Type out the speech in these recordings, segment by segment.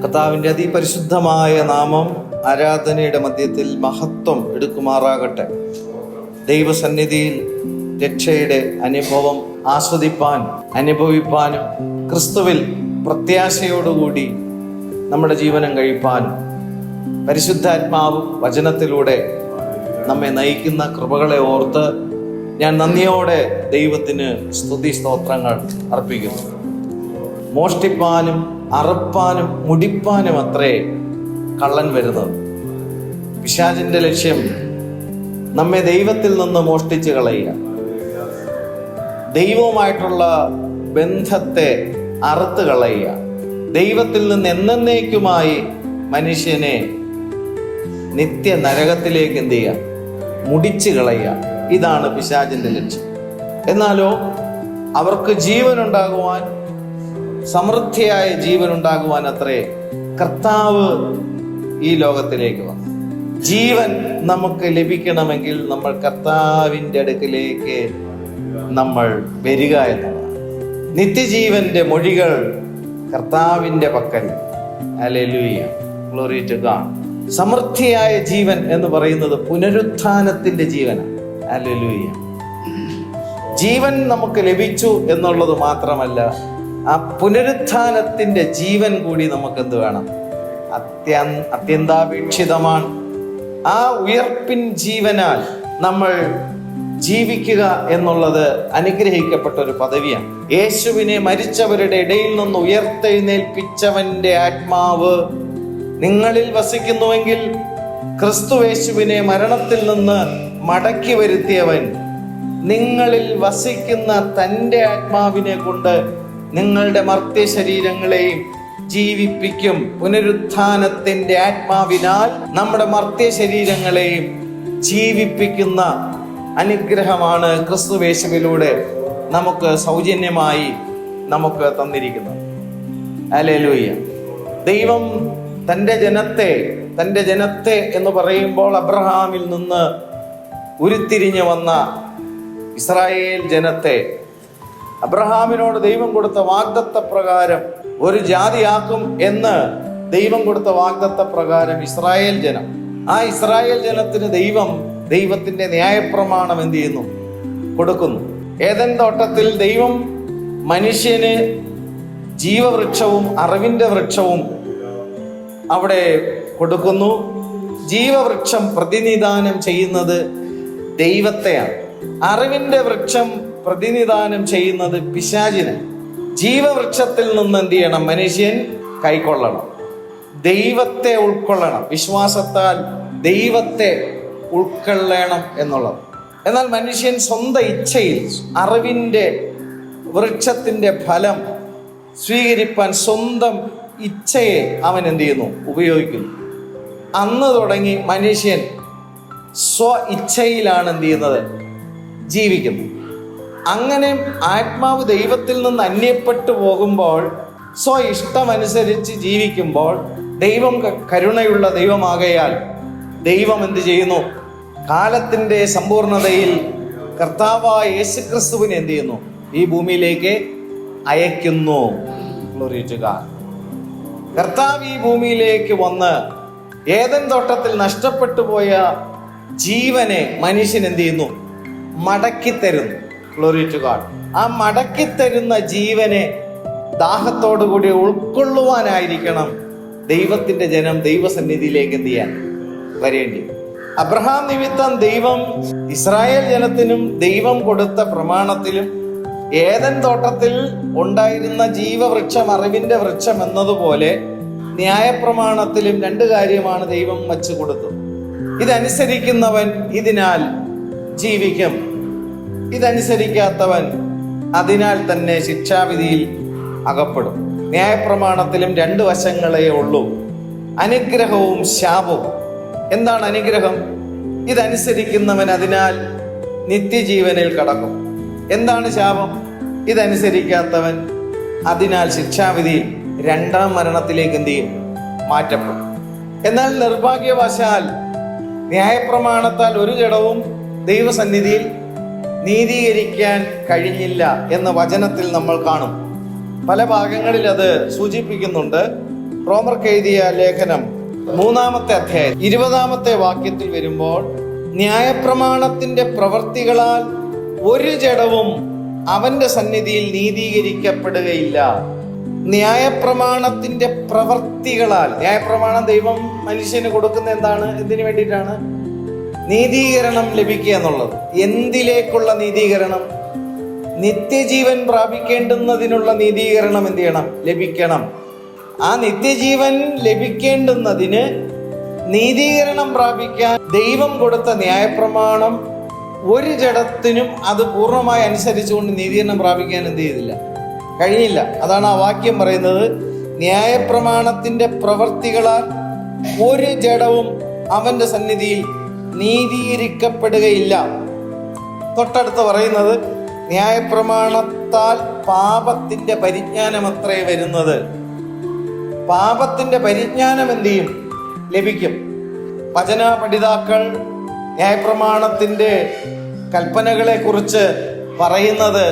കർത്താവിൻ്റെ അതിപരിശുദ്ധമായ നാമം ആരാധനയുടെ മധ്യത്തിൽ മഹത്വം എടുക്കുമാറാകട്ടെ. ദൈവസന്നിധിയിൽ രക്ഷയുടെ അനുഭവം അനുഭവിപ്പാനും ക്രിസ്തുവിൽ പ്രത്യാശയോടുകൂടി നമ്മുടെ ജീവനം കഴിപ്പാനും പരിശുദ്ധാത്മാവും വചനത്തിലൂടെ നമ്മെ നയിക്കുന്ന കൃപകളെ ഓർത്ത് ഞാൻ നന്ദിയോടെ ദൈവത്തിന് സ്തുതി സ്തോത്രങ്ങൾ അർപ്പിക്കുന്നു. മോഷ്ടിപ്പാനും അറുപ്പാനും മുടിപ്പാനും അത്രേ കള്ളൻ വരുന്നത്. പിശാചിന്റെ ലക്ഷ്യം നമ്മെ ദൈവത്തിൽ നിന്ന് മോഷ്ടിച്ച് കളയുക, ദൈവവുമായിട്ടുള്ള ബന്ധത്തെ അറുത്ത് കളയുക, ദൈവത്തിൽ നിന്ന് എന്നേക്കുമായി മനുഷ്യനെ നിത്യ നരകത്തിലേക്ക് എന്ത് ചെയ്യുക, മുടിച്ചു കളയുക. ഇതാണ് പിശാചിന്റെ ലക്ഷ്യം. എന്നാലോ അവർക്ക് ജീവനുണ്ടാകുവാൻ, സമൃദ്ധിയായ ജീവനുണ്ടാകുവാൻ അത്രേ കർത്താവ് ഈ ലോകത്തിലേക്ക് വന്നു. ജീവൻ നമുക്ക് ലഭിക്കണമെങ്കിൽ നമ്മൾ കർത്താവിൻ്റെ അടുക്കിലേക്ക് നമ്മൾ വരിക എന്നതാണ്. നിത്യജീവന്റെ മൊഴികൾ കർത്താവിൻ്റെ പക്കൽ. Hallelujah, glory to God. സമൃദ്ധിയായ ജീവൻ എന്ന് പറയുന്നത് പുനരുത്ഥാനത്തിന്റെ ജീവനാണ്. ഹല്ലേലൂയ. ജീവൻ നമുക്ക് ലഭിച്ചു എന്നുള്ളത് മാത്രമല്ല, ആ പുനരുത്ഥാനത്തിന്റെ ജീവൻ കൂടി നമുക്ക് എന്ത് വേണം? അത്യന്താപേക്ഷിതമാണ്. ആ ഉയർപ്പിൻ ജീവനാൽ നമ്മൾ ജീവിക്കുക എന്നുള്ളത് അനുഗ്രഹിക്കപ്പെട്ട ഒരു പദവിയാണ്. യേശുവിനെ മരിച്ചവരുടെ ഇടയിൽ നിന്ന് ഉയർത്തെഴുന്നേൽപ്പിച്ചവന്റെ ആത്മാവ് നിങ്ങളിൽ വസിക്കുന്നുവെങ്കിൽ, ക്രിസ്തു യേശുവിനെ മരണത്തിൽ നിന്ന് മടക്കി വരുത്തിയവൻ നിങ്ങളിൽ വസിക്കുന്ന തൻ്റെ ആത്മാവിനെ കൊണ്ട് നിങ്ങളുടെ മർത്യ ശരീരങ്ങളെയും ജീവിപ്പിക്കും. പുനരുത്ഥാനത്തിന്റെ ആത്മാവിനാൽ നമ്മുടെ മർത്യ ശരീരങ്ങളെയും ജീവിപ്പിക്കുന്ന അനുഗ്രഹമാണ് ക്രിസ്തുവേശുവിലൂടെ നമുക്ക് സൗജന്യമായി നമുക്ക് തന്നിരിക്കുന്നത്. ഹല്ലേലൂയ. ദൈവം തൻ്റെ ജനത്തെ എന്ന് പറയുമ്പോൾ അബ്രഹാമിൽ നിന്ന് ഉരുത്തിരിഞ്ഞു വന്ന ഇസ്രായേൽ ജനത്തെ അബ്രഹാമിനോട് ദൈവം കൊടുത്ത വാഗ്ദത്ത പ്രകാരം ഒരു ജാതിയാക്കും എന്ന് ദൈവം കൊടുത്ത വാഗ്ദത്ത പ്രകാരം ഇസ്രായേൽ ജനം, ആ ഇസ്രായേൽ ജനത്തിന് ദൈവത്തിന്റെ ന്യായപ്രമാണം എന്ത് ചെയ്യുന്നു? കൊടുക്കുന്നു. ഏദൻ തോട്ടത്തിൽ ദൈവം മനുഷ്യന് ജീവവൃക്ഷവും അറിവിന്റെ വൃക്ഷവും അവിടെ കൊടുക്കുന്നു. ജീവവൃക്ഷം പ്രതിനിധാനം ചെയ്യുന്നത് ദൈവത്തെയാണ്. അറിവിന്റെ വൃക്ഷം പ്രതിനിധാനം ചെയ്യുന്നത് പിശാചിനെ. ജീവവൃക്ഷത്തിൽ നിന്ന് എന്ത് ചെയ്യണം? മനുഷ്യൻ കൈക്കൊള്ളണം, ദൈവത്തെ ഉൾക്കൊള്ളണം, വിശ്വാസത്താൽ ദൈവത്തെ ഉൾക്കൊള്ളണം എന്നുള്ളത്. എന്നാൽ മനുഷ്യൻ സ്വന്തം ഇച്ഛയിൽ അറിവിന്റെ വൃക്ഷത്തിന്റെ ഫലം സ്വീകരിപ്പാൻ സ്വന്തം ഇച്ഛയെ അവൻ എന്ത് ചെയ്യുന്നു? ഉപയോഗിക്കുന്നു. അന്ന് തുടങ്ങി മനുഷ്യൻ സ്വ ഇച്ഛയിലാണ് എന്ത് ചെയ്യുന്നത്? ജീവിക്കുന്നു. അങ്ങനെ ആത്മാവ് ദൈവത്തിൽ നിന്ന് അന്യപ്പെട്ടു പോകുമ്പോൾ, സ്വ ഇഷ്ടമനുസരിച്ച് ജീവിക്കുമ്പോൾ, ദൈവം കരുണയുള്ള ദൈവമാകയാൽ ദൈവം എന്ത് ചെയ്യുന്നു? കാലത്തിന്റെ സമ്പൂർണതയിൽ കർത്താവായ യേശുക്രിസ്തുവിനെ എന്ത് ചെയ്യുന്നു? ഈ ഭൂമിയിലേക്ക് അയക്കുന്നു. Glory to God. കർത്താവ് ഈ ഭൂമിയിലേക്ക് വന്ന് ഏദൻ തോട്ടത്തിൽ നഷ്ടപ്പെട്ടു പോയ ജീവനെ മനുഷ്യൻ എന്ത് ചെയ്യുന്നു? മടക്കിത്തരുന്നു. Glory to God. ആ മടക്കിത്തരുന്ന ജീവനെ ദാഹത്തോടുകൂടി ഉൾക്കൊള്ളുവാനായിരിക്കണം ദൈവത്തിന്റെ ജനം ദൈവസന്നിധിയിലേക്ക് എന്ത് ചെയ്യാൻ വരേണ്ടി. അബ്രഹാം നിമിത്തം ദൈവം ഇസ്രായേൽ ജനത്തിനും ദൈവം കൊടുത്ത പ്രമാണത്തിലും ഏദൻ തോട്ടത്തിൽ ഉണ്ടായിരുന്ന ജീവവൃക്ഷം, അറിവിന്റെ വൃക്ഷം എന്നതുപോലെ ന്യായപ്രമാണത്തിലും 2 കാര്യമാണ് ദൈവം വച്ചു കൊടുത്തത്. ഇതനുസരിക്കുന്നവൻ ഇതിനാൽ ജീവിക്കും, ഇതനുസരിക്കാത്തവൻ അതിനാൽ തന്നെ ശിക്ഷാവിധിയിൽ അകപ്പെടും. ന്യായപ്രമാണത്തിലും 2 വശങ്ങളേ ഉള്ളൂ, അനുഗ്രഹവും ശാപവും. എന്താണ് അനുഗ്രഹം? ഇതനുസരിക്കുന്നവൻ അതിനാൽ നിത്യജീവനിൽ കടക്കും. എന്താണ് ശാപം? ഇതനുസരിക്കാത്തവൻ അതിനാൽ ശിക്ഷാവിധിയിൽ 2ാം മരണത്തിലേക്ക് എന്ത് ചെയ്യും? മാറ്റപ്പെടും. എന്നാൽ നിർഭാഗ്യവശാൽ ന്യായപ്രമാണത്താൽ ഒരു ജഡവും ദൈവസന്നിധിയിൽ നീതീകരിക്കാൻ കഴിഞ്ഞില്ല എന്ന് വചനത്തിൽ നമ്മൾ കാണും. പല ഭാഗങ്ങളിൽ അത് സൂചിപ്പിക്കുന്നുണ്ട്. റോമർക്ക് എഴുതിയ ലേഖനം 3-ാമത്തെ അധ്യായം 20-ാമത്തെ വാക്യത്തിൽ വരുമ്പോൾ, ന്യായപ്രമാണത്തിന്റെ പ്രവൃത്തികളാൽ ഒരു ജഡവും അവന്റെ സന്നിധിയിൽ നീതീകരിക്കപ്പെടുകയില്ല. ന്യായപ്രമാണത്തിന്റെ പ്രവൃത്തികളാൽ, ന്യായപ്രമാണം ദൈവം മനുഷ്യന് കൊടുക്കുന്ന എന്താണ്? എന്തിനു വേണ്ടിയിട്ടാണ്? നീതീകരണം ലഭിക്കുക എന്നുള്ളത്. എന്തിലേക്കുള്ള നീതീകരണം? നിത്യജീവൻ പ്രാപിക്കേണ്ടുന്നതിനുള്ള നീതീകരണം എന്ത് ചെയ്യണം? ലഭിക്കണം. ആ നിത്യജീവൻ ലഭിക്കേണ്ടുന്നതിന് നീതീകരണം പ്രാപിക്കാൻ ദൈവം കൊടുത്ത ന്യായപ്രമാണം ഒരു ജഡത്തിനും അത് പൂർണ്ണമായി അനുസരിച്ചുകൊണ്ട് നീതീകരണം പ്രാപിക്കാൻ എന്ത് ചെയ്തില്ല? കഴിഞ്ഞില്ല. അതാണ് ആ വാക്യം പറയുന്നത്, ന്യായപ്രമാണത്തിന്റെ പ്രവൃത്തികളാൽ ഒരു ജഡവും അവന്റെ സന്നിധിയിൽ നീതീകരിക്കപ്പെടുകയില്ല. തൊട്ടടുത്ത് പറയുന്നത്, ന്യായപ്രമാണത്താൽ പാപത്തിന്റെ പരിജ്ഞാനമത്രേ വരുന്നത്. പാപത്തിന്റെ പരിജ്ഞാനം എന്ത് ചെയ്യും? ലഭിക്കും. വചന പഠിതാക്കൾ ന്യായപ്രമാണത്തിന്റെ കൽപ്പനകളെ കുറിച്ച് പറയുന്നത്,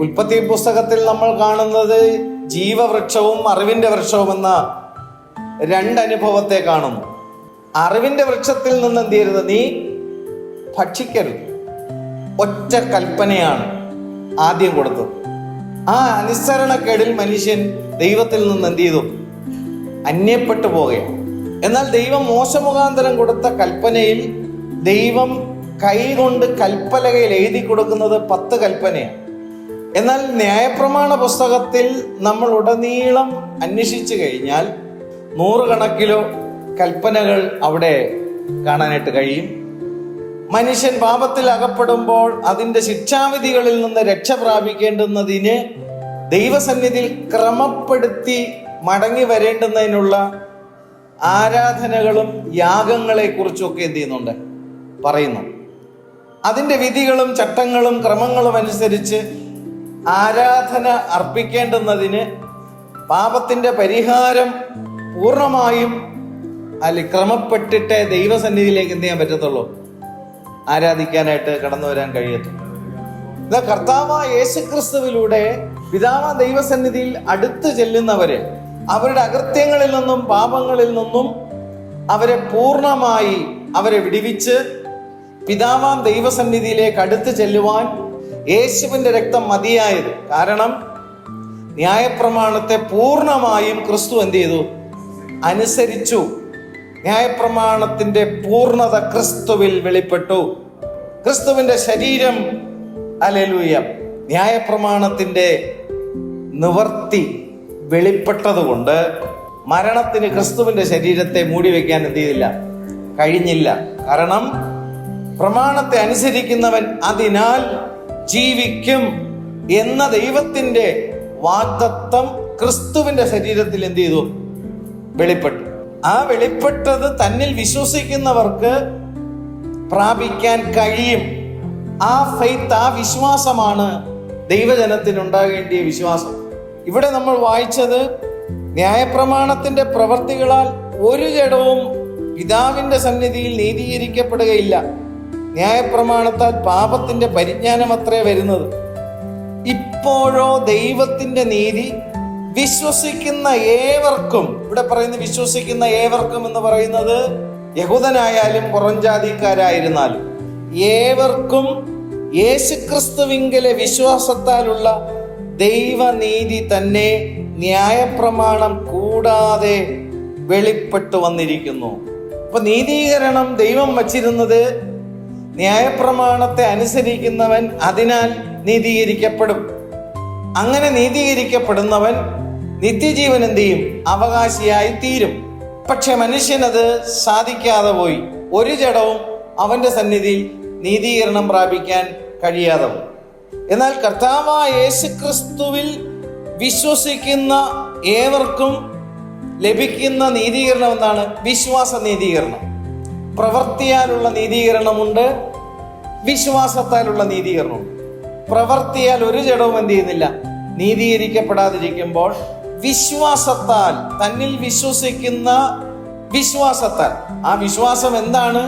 ഉൽപ്പത്തി പുസ്തകത്തിൽ നമ്മൾ കാണുന്നത് ജീവവൃക്ഷവും അറിവിന്റെ വൃക്ഷവും എന്ന രണ്ടനുഭവത്തെ കാണുന്നു. അറിവിന്റെ വൃക്ഷത്തിൽ നിന്ന് എന്ത് ചെയ്യരുത്? നീ ഭക്ഷിക്കരുത്. ഒറ്റ കൽപ്പനയാണ് ആദ്യം കൊടുത്തത്. ആ അനുസരണക്കേടിൽ മനുഷ്യൻ ദൈവത്തിൽ നിന്ന് എന്ത് ചെയ്തു? അന്യപ്പെട്ടു പോകുകയാണ്. എന്നാൽ ദൈവം മോശമുഖാന്തരം കൊടുത്ത കൽപ്പനയിൽ ദൈവം കൈകൊണ്ട് കൽപ്പലകയിൽ എഴുതി കൊടുക്കുന്നത് 10 കൽപ്പനയാണ്. എന്നാൽ ന്യായപ്രമാണ പുസ്തകത്തിൽ നമ്മൾ ഉടനീളം അന്വേഷിച്ചു കഴിഞ്ഞാൽ 100 കണക്കിലോ കൽപ്പനകൾ അവിടെ കാണാനായിട്ട് കഴിയും. മനുഷ്യൻ പാപത്തിൽ അകപ്പെടുമ്പോൾ അതിൻ്റെ ശിക്ഷാവിധികളിൽ നിന്ന് രക്ഷ പ്രാപിക്കേണ്ടുന്നതിന് ദൈവസന്നിധിയിൽ ക്രമപ്പെടുത്തി മടങ്ങി വരേണ്ടുന്നതിനുള്ള ആരാധനകളും യാഗങ്ങളെ കുറിച്ചൊക്കെ എന്ത് ചെയ്യുന്നുണ്ട്? പറയുന്നു. അതിൻ്റെ വിധികളും ചട്ടങ്ങളും ക്രമങ്ങളും അനുസരിച്ച് ആരാധന അർപ്പിക്കേണ്ടുന്നതിന് പാപത്തിൻ്റെ പരിഹാരം പൂർണ്ണമായും ക്രമപ്പെട്ടിട്ടേ ദൈവസന്നിധിയിലേക്ക് എന്ത് ചെയ്യാൻ പറ്റത്തുള്ളൂ? ആരാധിക്കാനായിട്ട് കടന്നു വരാൻ കഴിയത്തുള്ളൂ. ഇത് കർത്താവായ യേശുക്രിസ്തുവിലൂടെ പിതാവായ ദൈവസന്നിധിയിൽ അടുത്ത് ചെല്ലുന്നവരെ അവരുടെ അകൃത്യങ്ങളിൽ നിന്നും പാപങ്ങളിൽ നിന്നും അവരെ പൂർണ്ണമായി അവരെ വിടുവിച്ച് പിതാവാം ദൈവസന്നിധിയിലേക്ക് അടുത്ത് ചെല്ലുവാൻ യേശുവിന്റെ രക്തം മതിയായത്. കാരണം ന്യായപ്രമാണത്തെ പൂർണ്ണമായും ക്രിസ്തു എന്ത് ചെയ്തു? അനുസരിച്ചു. ന്യായപ്രമാണത്തിന്റെ പൂർണ്ണത ക്രിസ്തുവിൽ വെളിപ്പെട്ടു. ക്രിസ്തുവിന്റെ ശരീരം, ഹല്ലേലൂയ, ന്യായപ്രമാണത്തിന്റെ നിവർത്തി വെളിപ്പെട്ടതുകൊണ്ട് മരണത്തിന് ക്രിസ്തുവിന്റെ ശരീരത്തെ മൂടി വയ്ക്കാൻ എന്ത് ചെയ്തില്ല? കഴിഞ്ഞില്ല. കാരണം പ്രമാണത്തെ അനുസരിക്കുന്നവൻ അതിനാൽ ജീവിക്കും എന്ന ദൈവത്തിന്റെ വാഗ്ദത്തം ക്രിസ്തുവിന്റെ ശരീരത്തിൽ എന്ത് ചെയ്തു? വെളിപ്പെട്ടു. ആ വെളിപ്പെട്ടത് തന്നിൽ വിശ്വസിക്കുന്നവർക്ക് പ്രാപിക്കാൻ കഴിയും. ആ ഫെയ്ത്ത്, ആ വിശ്വാസമാണ് ദൈവജനത്തിനുണ്ടാകേണ്ടിയ വിശ്വാസം. ഇവിടെ നമ്മൾ വായിച്ചത്, ന്യായപ്രമാണത്തിന്റെ പ്രവർത്തികളാൽ ഒരു ജഡവും പിതാവിന്റെ സന്നിധിയിൽ നീതീകരിക്കപ്പെടുകയില്ല. ന്യായപ്രമാണത്താൽ പാപത്തിന്റെ പരിജ്ഞാനം അത്രേ വരുന്നത്. ഇപ്പോഴോ ദൈവത്തിന്റെ നീതി വിശ്വസിക്കുന്ന ഏവർക്കും, ഇവിടെ പറയുന്ന വിശ്വസിക്കുന്ന ഏവർക്കും എന്ന് പറയുന്നത് യഹൂദനായാലും പുറംജാതിക്കാരായിരുന്നാലും ഏവർക്കും യേശുക്രിസ്തുവിങ്കലെ വിശ്വാസത്താലുള്ള ദൈവനീതി തന്നെ ന്യായപ്രമാണം കൂടാതെ വെളിപ്പെട്ടു വന്നിരിക്കുന്നു. അപ്പൊ നീതീകരണം ദൈവം വച്ചിരുന്നത് ന്യായപ്രമാണത്തെ അനുസരിക്കുന്നവൻ അതിനാൽ നീതീകരിക്കപ്പെടും. അങ്ങനെ നീതീകരിക്കപ്പെടുന്നവൻ നിത്യജീവൻ എന്ത് ചെയ്യും? അവകാശിയായി തീരും. പക്ഷെ മനുഷ്യനത് സാധിക്കാതെ പോയി. ഒരു ജഡവും അവന്റെ സന്നിധിയിൽ നീതീകരണം പ്രാപിക്കാൻ കഴിയാതെ പോയി. എന്നാൽ കർത്താവായ യേശുക്രിസ്തുവിൽ വിശ്വസിക്കുന്ന ഏവർക്കും ലഭിക്കുന്ന നീതീകരണം എന്താണ്? വിശ്വാസ നീതീകരണം. പ്രവൃത്തിയാലുള്ള നീതീകരണമുണ്ട്, വിശ്വാസത്താലുള്ള നീതീകരണമുണ്ട്. പ്രവൃത്തിയാൽ ഒരു ജഡവും എന്ത് ചെയ്യുന്നില്ല? നീതീകരിക്കപ്പെടാതിരിക്കുമ്പോൾ വിശ്വാസത്താൽ, തന്നിൽ വിശ്വസിക്കുന്ന വിശ്വാസത്താൽ, ആ വിശ്വാസം എന്താണ്?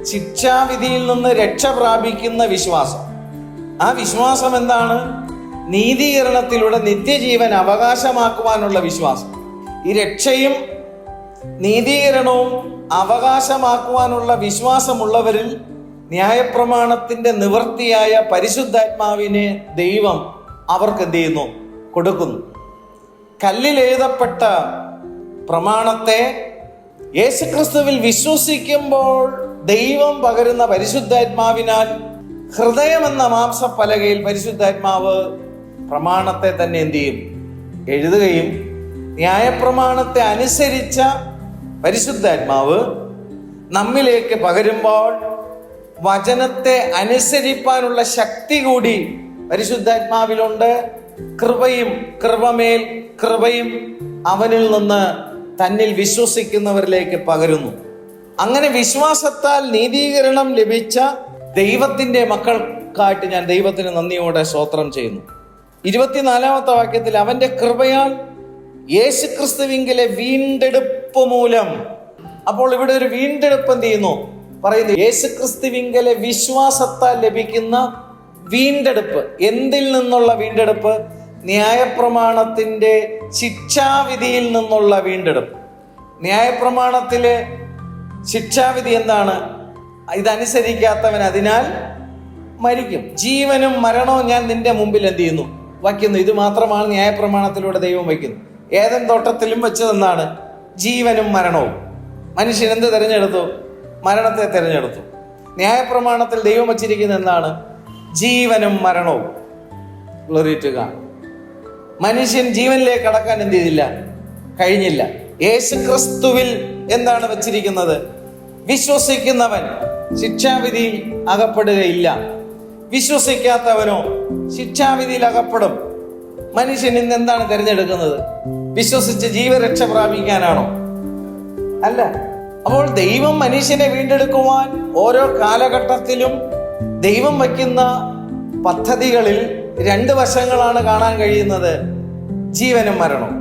ശിക്ഷാവിധിയിൽ നിന്ന് രക്ഷ പ്രാപിക്കുന്ന വിശ്വാസം. ആ വിശ്വാസം എന്താണ്? നീതീകരണത്തിലൂടെ നിത്യജീവൻ അവകാശമാക്കുവാനുള്ള വിശ്വാസം. ഈ രക്ഷയും നീതീകരണവും അവകാശമാക്കുവാനുള്ള വിശ്വാസമുള്ളവരിൽ ന്യായപ്രമാണത്തിന്റെ നിവൃത്തിയായ പരിശുദ്ധാത്മാവിനെ ദൈവം അവർക്ക് എന്ത് ചെയ്യുന്നു? കൊടുക്കുന്നു. കല്ലിൽ എഴുതപ്പെട്ട പ്രമാണത്തെ യേശുക്രിസ്തുവിൽ വിശ്വസിക്കുമ്പോൾ ദൈവം പകരുന്ന പരിശുദ്ധാത്മാവിനാൽ ഹൃദയമെന്ന മാംസപ്പലകയിൽ പരിശുദ്ധാത്മാവ് പ്രമാണത്തെ തന്നെ എന്ത് ചെയ്യും? എഴുതുകയും ന്യായപ്രമാണത്തെ അനുസരിച്ച പരിശുദ്ധാത്മാവ് നമ്മിലേക്ക് പകരുമ്പോൾ വചനത്തെ അനുസരിപ്പാനുള്ള ശക്തി കൂടി പരിശുദ്ധാത്മാവിലുണ്ട്. കൃപമേൽ കൃപയും അവനിൽ നിന്ന് തന്നിൽ വിശ്വസിക്കുന്നവരിലേക്ക് പകരുന്നു. അങ്ങനെ വിശ്വാസത്താൽ നീതീകരണം ലഭിച്ച ദൈവത്തിന്റെ മക്കൾക്കായിട്ട് ഞാൻ ദൈവത്തിന് നന്ദിയോടെ സ്തോത്രം ചെയ്യുന്നു. 24-ാമത്തെ വാക്യത്തിൽ അവന്റെ കൃപയാൽ യേശുക്രിസ്തുവിങ്കലെ വീണ്ടെടുപ്പ് മൂലം. അപ്പോൾ ഇവിടെ ഒരു വീണ്ടെടുപ്പ് എന്ത് ചെയ്യുന്നു? പറയുന്നു യേശുക്രിസ്തുവിങ്കലെ വിശ്വാസത്താൽ ലഭിക്കുന്ന വീണ്ടെടുപ്പ്. എന്തിൽ നിന്നുള്ള വീണ്ടെടുപ്പ്? ന്യായപ്രമാണത്തിന്റെ ശിക്ഷാവിധിയിൽ നിന്നുള്ള വീണ്ടെടുപ്പ്. ന്യായപ്രമാണത്തിലെ ശിക്ഷാവിധി എന്താണ്? ഇതനുസരിക്കാത്തവൻ അതിനാൽ മരിക്കും. ജീവനും മരണവും ഞാൻ നിന്റെ മുമ്പിൽ എന്ത് ചെയ്യുന്നു? വയ്ക്കുന്നു. ഇത് മാത്രമാണ് ന്യായപ്രമാണത്തിലൂടെ ദൈവം വയ്ക്കുന്നത്. ഏദൻ തോട്ടത്തിലും വെച്ചതെന്നാണ് ജീവനും മരണവും. മനുഷ്യൻ എന്ത് തിരഞ്ഞെടുത്തു? മരണത്തെ തിരഞ്ഞെടുത്തു. ന്യായപ്രമാണത്തിൽ ദൈവം വച്ചിരിക്കുന്നത് എന്താണ്? ജീവനും മരണവും. Glory to God. മനുഷ്യൻ ജീവനിലേക്ക് കടക്കാൻ എന്ത് ചെയ്തില്ല? കഴിഞ്ഞില്ല. യേശുക്രിസ്തുവിൽ എന്താണ് വച്ചിരിക്കുന്നത്? വിശ്വസിക്കുന്നവൻ ശിക്ഷാവിധിയിൽ അകപ്പെടുകയില്ല. വിശ്വസിക്കാത്തവനോ ശിക്ഷാവിധിയിൽ അകപ്പെടും. മനുഷ്യൻ ഇന്ന് എന്താണ് തിരഞ്ഞെടുക്കുന്നത്? വിശ്വസിച്ച് ജീവരക്ഷ പ്രാപിക്കാനാണോ? അല്ല. അപ്പോൾ ദൈവം മനുഷ്യനെ വീണ്ടെടുക്കുവാൻ ഓരോ കാലഘട്ടത്തിലും ദൈവം വയ്ക്കുന്ന പദ്ധതികളിൽ 2 വശങ്ങളാണ് കാണാൻ കഴിയുന്നത്: ജീവനും മരണവും.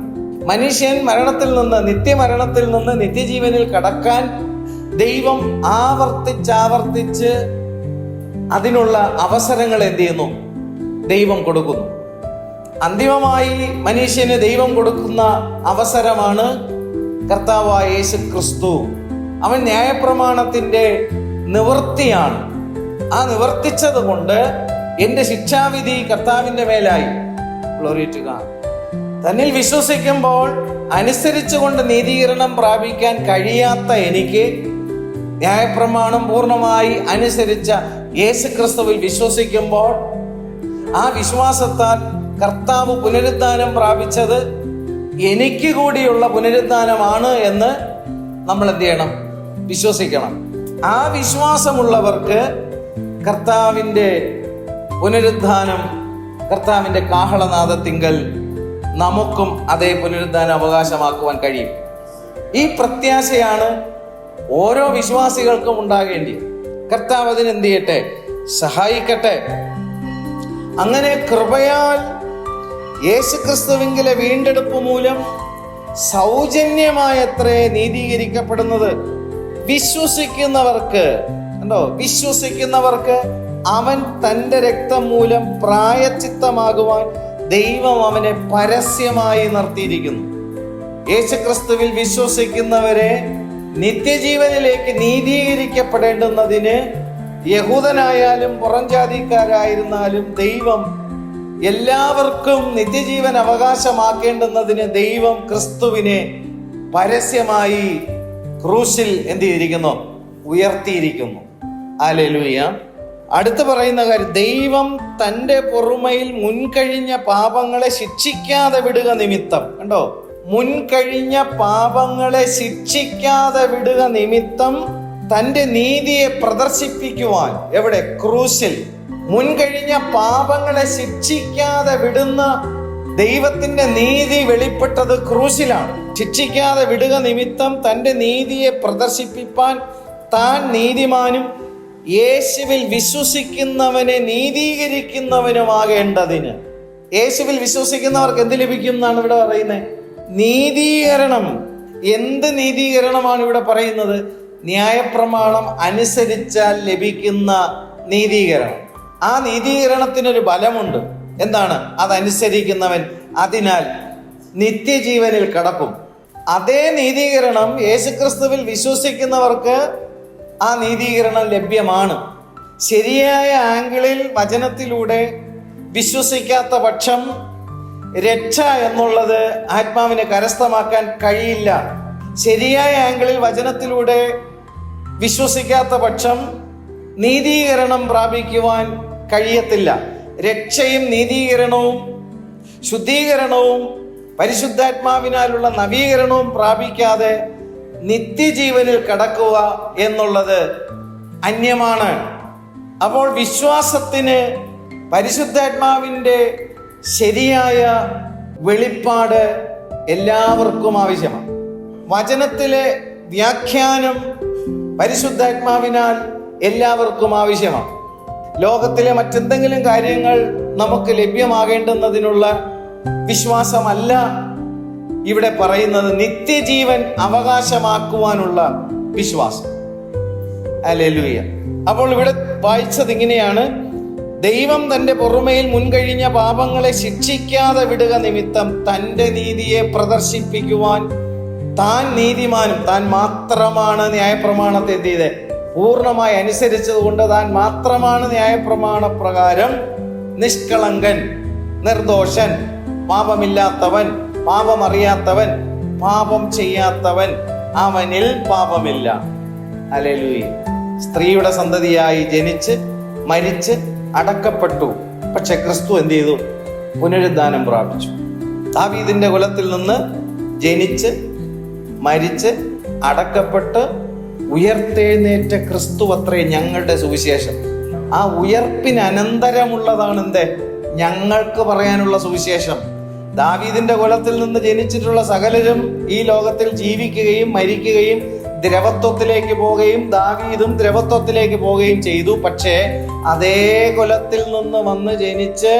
മനുഷ്യൻ മരണത്തിൽ നിന്ന്, നിത്യമരണത്തിൽ നിന്ന് നിത്യജീവനിൽ കടക്കാൻ ദൈവം ആവർത്തിച്ച് അതിനുള്ള അവസരങ്ങൾ എന്ത് ചെയ്യുന്നു? ദൈവം കൊടുക്കുന്നു. അന്തിമമായി മനുഷ്യന് ദൈവം കൊടുക്കുന്ന അവസരമാണ് കർത്താവായ യേശു ക്രിസ്തു. അവൻ ന്യായപ്രമാണത്തിന്റെ നിവൃത്തിയാണ്. ആ നിവർത്തിച്ചത് കൊണ്ട് എന്റെ ശിക്ഷാവിധി കർത്താവിന്റെ മേലായി. Glory to God. തന്നിൽ വിശ്വസിക്കുമ്പോൾ അനുസരിച്ചുകൊണ്ട് നീതീകരണം പ്രാപിക്കാൻ കഴിയാത്ത എനിക്ക് ന്യായപ്രമാണം പൂർണ്ണമായി അനുസരിച്ച യേശുക്രിസ്തുവിൽ വിശ്വസിക്കുമ്പോൾ ആ വിശ്വാസത്താൽ കർത്താവ് പുനരുദ്ധാനം പ്രാപിച്ചത് എനിക്ക് കൂടിയുള്ള പുനരുദ്ധാനമാണ് എന്ന് നമ്മൾ എന്ത് ചെയ്യണം? വിശ്വസിക്കണം. ആ വിശ്വാസമുള്ളവർക്ക് കർത്താവിൻ്റെ പുനരുദ്ധാനം, കർത്താവിൻ്റെ കാഹളനാദത്തിങ്കൽ നമുക്കും അതേ പുനരുദ്ധാനം അവകാശമാക്കുവാൻ കഴിയും. ഈ പ്രത്യാശയാണ് ഓരോ വിശ്വാസികൾക്കും ഉണ്ടാകേണ്ടത്. കർത്താവ് അതിനെന്ത് ചെയ്യട്ടെ? സഹായിക്കട്ടെ. അങ്ങനെ കൃപയാൽ യേശുക്രിസ്തുവിങ്കലെ വീണ്ടെടുപ്പ് മൂലം സൗജന്യമായത്രേ നീതീകരിക്കപ്പെടുന്നത്. വിശ്വസിക്കുന്നവർക്ക് വിശ്വസിക്കുന്നവർക്ക് അവൻ തൻ്റെ രക്തം മൂലം പ്രായശ്ചിത്തമാകുവാൻ ദൈവം അവനെ പരസ്യമായി നിർത്തിയിരിക്കുന്നു. യേശുക്രിസ്തുവിൽ വിശ്വസിക്കുന്നവരെ നിത്യജീവനിലേക്ക് നീതീകരിക്കപ്പെടേണ്ടുന്നതിന് യഹൂദനായാലും പുറംജാതിക്കാരായിരുന്നാലും ദൈവം എല്ലാവർക്കും നിത്യജീവൻ അവകാശമാക്കേണ്ടുന്നതിന് ദൈവം ക്രിസ്തുവിനെ പരസ്യമായി ക്രൂശിൽ എന്ത് ചെയ്തിരിക്കുന്നു? ഉയർത്തിയിരിക്കുന്നു. ഹല്ലേലൂയ. അടുത്ത് പറയുന്ന കാര്യം, ദൈവം തൻ്റെ പൊറുമയിൽ മുൻകഴിഞ്ഞ പാപങ്ങളെ ശിക്ഷിക്കാതെ വിടുക നിമിത്തം. കണ്ടോ? മുൻകഴിഞ്ഞ പാപങ്ങളെ ശിക്ഷിക്കാതെ വിടുക നിമിത്തം തൻ്റെ നീതിയെ പ്രദർശിപ്പിക്കുവാൻ. എവിടെ? ക്രൂശിൽ. മുൻകഴിഞ്ഞ പാപങ്ങളെ ശിക്ഷിക്കാതെ വിടുന്ന ദൈവത്തിന്റെ നീതി വെളിപ്പെട്ടത് ക്രൂശിലാണ്. ശിക്ഷിക്കാതെ വിടുക നിമിത്തം തൻ്റെ നീതിയെ പ്രദർശിപ്പിപ്പാൻ താൻ നീതിമാനും യേശുവിൽ വിശ്വസിക്കുന്നവനെ നീതീകരിക്കുന്നവനുമാകേണ്ടതിന്. യേശുവിൽ വിശ്വസിക്കുന്നവർക്ക് എന്ത് ലഭിക്കും എന്നാണ് ഇവിടെ പറയുന്നത്? നീതീകരണം. എന്ത് നീതീകരണമാണ് ഇവിടെ പറയുന്നത്? ന്യായപ്രമാണം അനുസരിച്ചാൽ ലഭിക്കുന്ന നീതീകരണം. ആ നീതീകരണത്തിനൊരു ബലമുണ്ട്. എന്താണ്? അതനുസരിക്കുന്നവൻ അതിനാൽ നിത്യജീവനിൽ കടക്കും. അതേ നീതീകരണം യേശുക്രിസ്തുവിൽ വിശ്വസിക്കുന്നവർക്ക് ആ നീതീകരണം ലഭ്യമാണ്. ശരിയായ ആംഗിളിൽ വചനത്തിലൂടെ വിശ്വസിക്കാത്ത പക്ഷം രക്ഷ എന്നുള്ളത് ആത്മാവിനെ കരസ്ഥമാക്കാൻ കഴിയില്ല. ശരിയായ ആംഗിളിൽ വചനത്തിലൂടെ വിശ്വസിക്കാത്ത പക്ഷം നീതീകരണം പ്രാപിക്കുവാൻ കഴിയത്തില്ല. രക്ഷയും നീതീകരണവും ശുദ്ധീകരണവും പരിശുദ്ധാത്മാവിനാലുള്ള നവീകരണവും പ്രാപിക്കാതെ നിത്യജീവനിൽ കടക്കുക എന്നുള്ളത് അന്യമാണ്. അപ്പോൾ വിശ്വാസത്തിന് പരിശുദ്ധാത്മാവിൻ്റെ ശരിയായ വെളിപ്പാട് എല്ലാവർക്കും ആവശ്യമാണ്. വചനത്തിലെ വ്യാഖ്യാനം പരിശുദ്ധാത്മാവിനാൽ എല്ലാവർക്കും ആവശ്യമാണ്. ലോകത്തിലെ മറ്റെന്തെങ്കിലും കാര്യങ്ങൾ നമുക്ക് ലഭ്യമാകേണ്ടുന്നതിനുള്ള വിശ്വാസമല്ല ഇവിടെ പറയുന്നത്, നിത്യജീവൻ അവകാശമാക്കുവാനുള്ള വിശ്വാസം. ഹല്ലേലൂയ. അപ്പോൾ ഇവിടെ വായിച്ചത് ഇങ്ങനെയാണ്: ദൈവം തന്റെ പൊറുമയിൽ മുൻകഴിഞ്ഞ പാപങ്ങളെ ശിക്ഷിക്കാതെ വിടുക നിമിത്തം തന്റെ നീതിയെ പ്രദർശിപ്പിക്കുവാൻ താൻ നീതിമാനും താൻ മാത്രമാണ് ന്യായപ്രമാണത്തെ എന്ത് ചെയ്തേ പൂർണ്ണമായി അനുസരിച്ചത് കൊണ്ട് താൻ മാത്രമാണ് ന്യായപ്രമാണ പ്രകാരം നിഷ്കളങ്കൻ, നിർദോഷൻ, പാപമില്ലാത്തവൻ, പാപമറിയാത്തവൻ, പാപം ചെയ്യാത്തവൻ, അവനിൽ പാപമില്ല. ഹല്ലേലൂയ. സ്ത്രീയുടെ സന്തതിയായി ജനിച്ച് മരിച്ച് അടക്കപ്പെട്ടു. പക്ഷെ ക്രിസ്തു എന്ത് ചെയ്തു? പുനരുദ്ധാനം പ്രാപിച്ചു. ദാവീദിന്റെ കുലത്തിൽ നിന്ന് ജനിച്ച് മരിച്ച് അടക്കപ്പെട്ട് ഉയർത്തെഴുന്നേറ്റ ക്രിസ്തു അത്രേ ഞങ്ങളുടെ സുവിശേഷം. ആ ഉയർപ്പിന് അനന്തരമുള്ളതാണ് എന്ത്? ഞങ്ങൾക്ക് പറയാനുള്ള സുവിശേഷം. ദാവീദിന്റെ കുലത്തിൽ നിന്ന് ജനിച്ചിട്ടുള്ള സകലരും ഈ ലോകത്തിൽ ജീവിക്കുകയും മരിക്കുകയും ദ്രവത്വത്തിലേക്ക് പോവുകയും ദാവീദും ദ്രവത്വത്തിലേക്ക് പോവുകയും ചെയ്തു. പക്ഷേ അതേ കുലത്തിൽ നിന്ന് വന്ന് ജനിച്ച്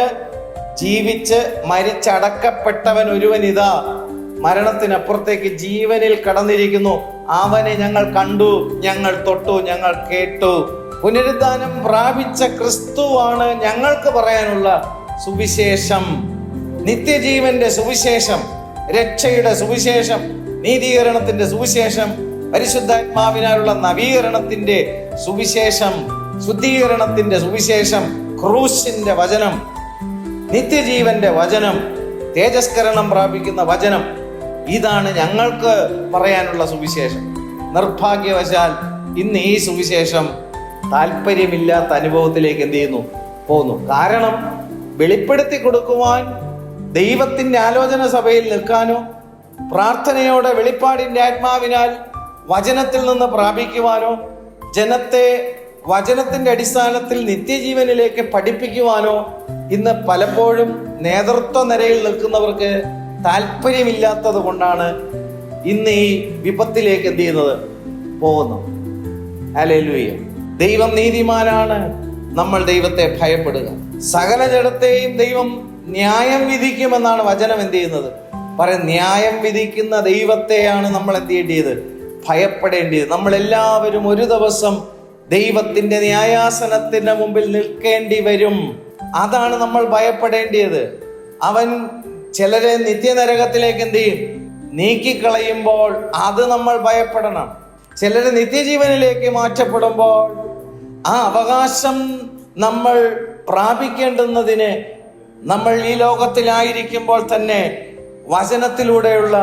ജീവിച്ച് മരിച്ചടക്കപ്പെട്ടവൻ ഒരുവൻ ഇതാ മരണത്തിനപ്പുറത്തേക്ക് ജീവനിൽ കടന്നിരിക്കുന്നു. അവനെ ഞങ്ങൾ കണ്ടു, ഞങ്ങൾ തൊട്ടു, ഞങ്ങൾ കേട്ടു. പുനരുദ്ധാനം പ്രാപിച്ച ക്രിസ്തുവാണ് ഞങ്ങൾക്ക് പറയാനുള്ള സുവിശേഷം. നിത്യജീവന്റെ സുവിശേഷം, രക്ഷയുടെ സുവിശേഷം, നീതീകരണത്തിന്റെ സുവിശേഷം, പരിശുദ്ധാത്മാവിനാലുള്ള നവീകരണത്തിന്റെ സുവിശേഷം, ശുദ്ധീകരണത്തിന്റെ സുവിശേഷം, ക്രൂശിന്റെ വചനം, നിത്യജീവന്റെ വചനം, തേജസ്കരണം പ്രാപിക്കുന്ന വചനം, ഇതാണ് ഞങ്ങൾക്ക് പറയാനുള്ള സുവിശേഷം. നിർഭാഗ്യവശാൽ ഇന്ന് ഈ സുവിശേഷം താല്പര്യമില്ലാത്ത അനുഭവത്തിലേക്ക് എന്ത് ചെയ്യുന്നു? പോകുന്നു. കാരണം വെളിപ്പെടുത്തി കൊടുക്കുവാൻ ദൈവത്തിന്റെ ആലോചന സഭയിൽ നിൽക്കാനോ പ്രാർത്ഥനയോടെ വെളിപ്പാടിന്റെ ആത്മാവിനാൽ വചനത്തിൽ നിന്ന് പ്രാപിക്കുവാനോ ജനത്തെ വചനത്തിന്റെ അടിസ്ഥാനത്തിൽ നിത്യജീവനിലേക്ക് പഠിപ്പിക്കുവാനോ ഇന്ന് പലപ്പോഴും നേതൃത്വ നിരയിൽ നിൽക്കുന്നവർക്ക് താല്പര്യമില്ലാത്തത് കൊണ്ടാണ് ഇന്ന് ഈ വിപത്തിലേക്ക് എന്ത് ചെയ്യുന്നത്? പോകുന്നു. ഹല്ലേലൂയ. ദൈവം നീതിമാനാണ്. നമ്മൾ ദൈവത്തെ ഭയപ്പെടുക. സകല ജഡത്തെയും ദൈവം ന്യായം വിധിക്കുമെന്നാണ് വചനം എന്ത് ചെയ്യുന്നത്? ന്യായം വിധിക്കുന്ന ദൈവത്തെയാണ് നമ്മൾ എന്ത് ചെയ്യേണ്ടത്? ഭയപ്പെടേണ്ടത്. നമ്മൾ എല്ലാവരും ഒരു ദിവസം ദൈവത്തിന്റെ ന്യായാസനത്തിന്റെ മുമ്പിൽ നിൽക്കേണ്ടി വരും. അതാണ് നമ്മൾ ഭയപ്പെടേണ്ടത്. അവൻ ചിലരെ നിത്യനരകത്തിലേക്ക് എന്ത് ചെയ്യും? നീക്കിക്കളയുമ്പോൾ അത് നമ്മൾ ഭയപ്പെടണം. ചിലര് നിത്യജീവനിലേക്ക് മാറ്റപ്പെടുമ്പോൾ ആ അവകാശം നമ്മൾ പ്രാപിക്കേണ്ടുന്നതിന് നമ്മൾ ഈ ലോകത്തിലായിരിക്കുമ്പോൾ തന്നെ വചനത്തിലൂടെയുള്ള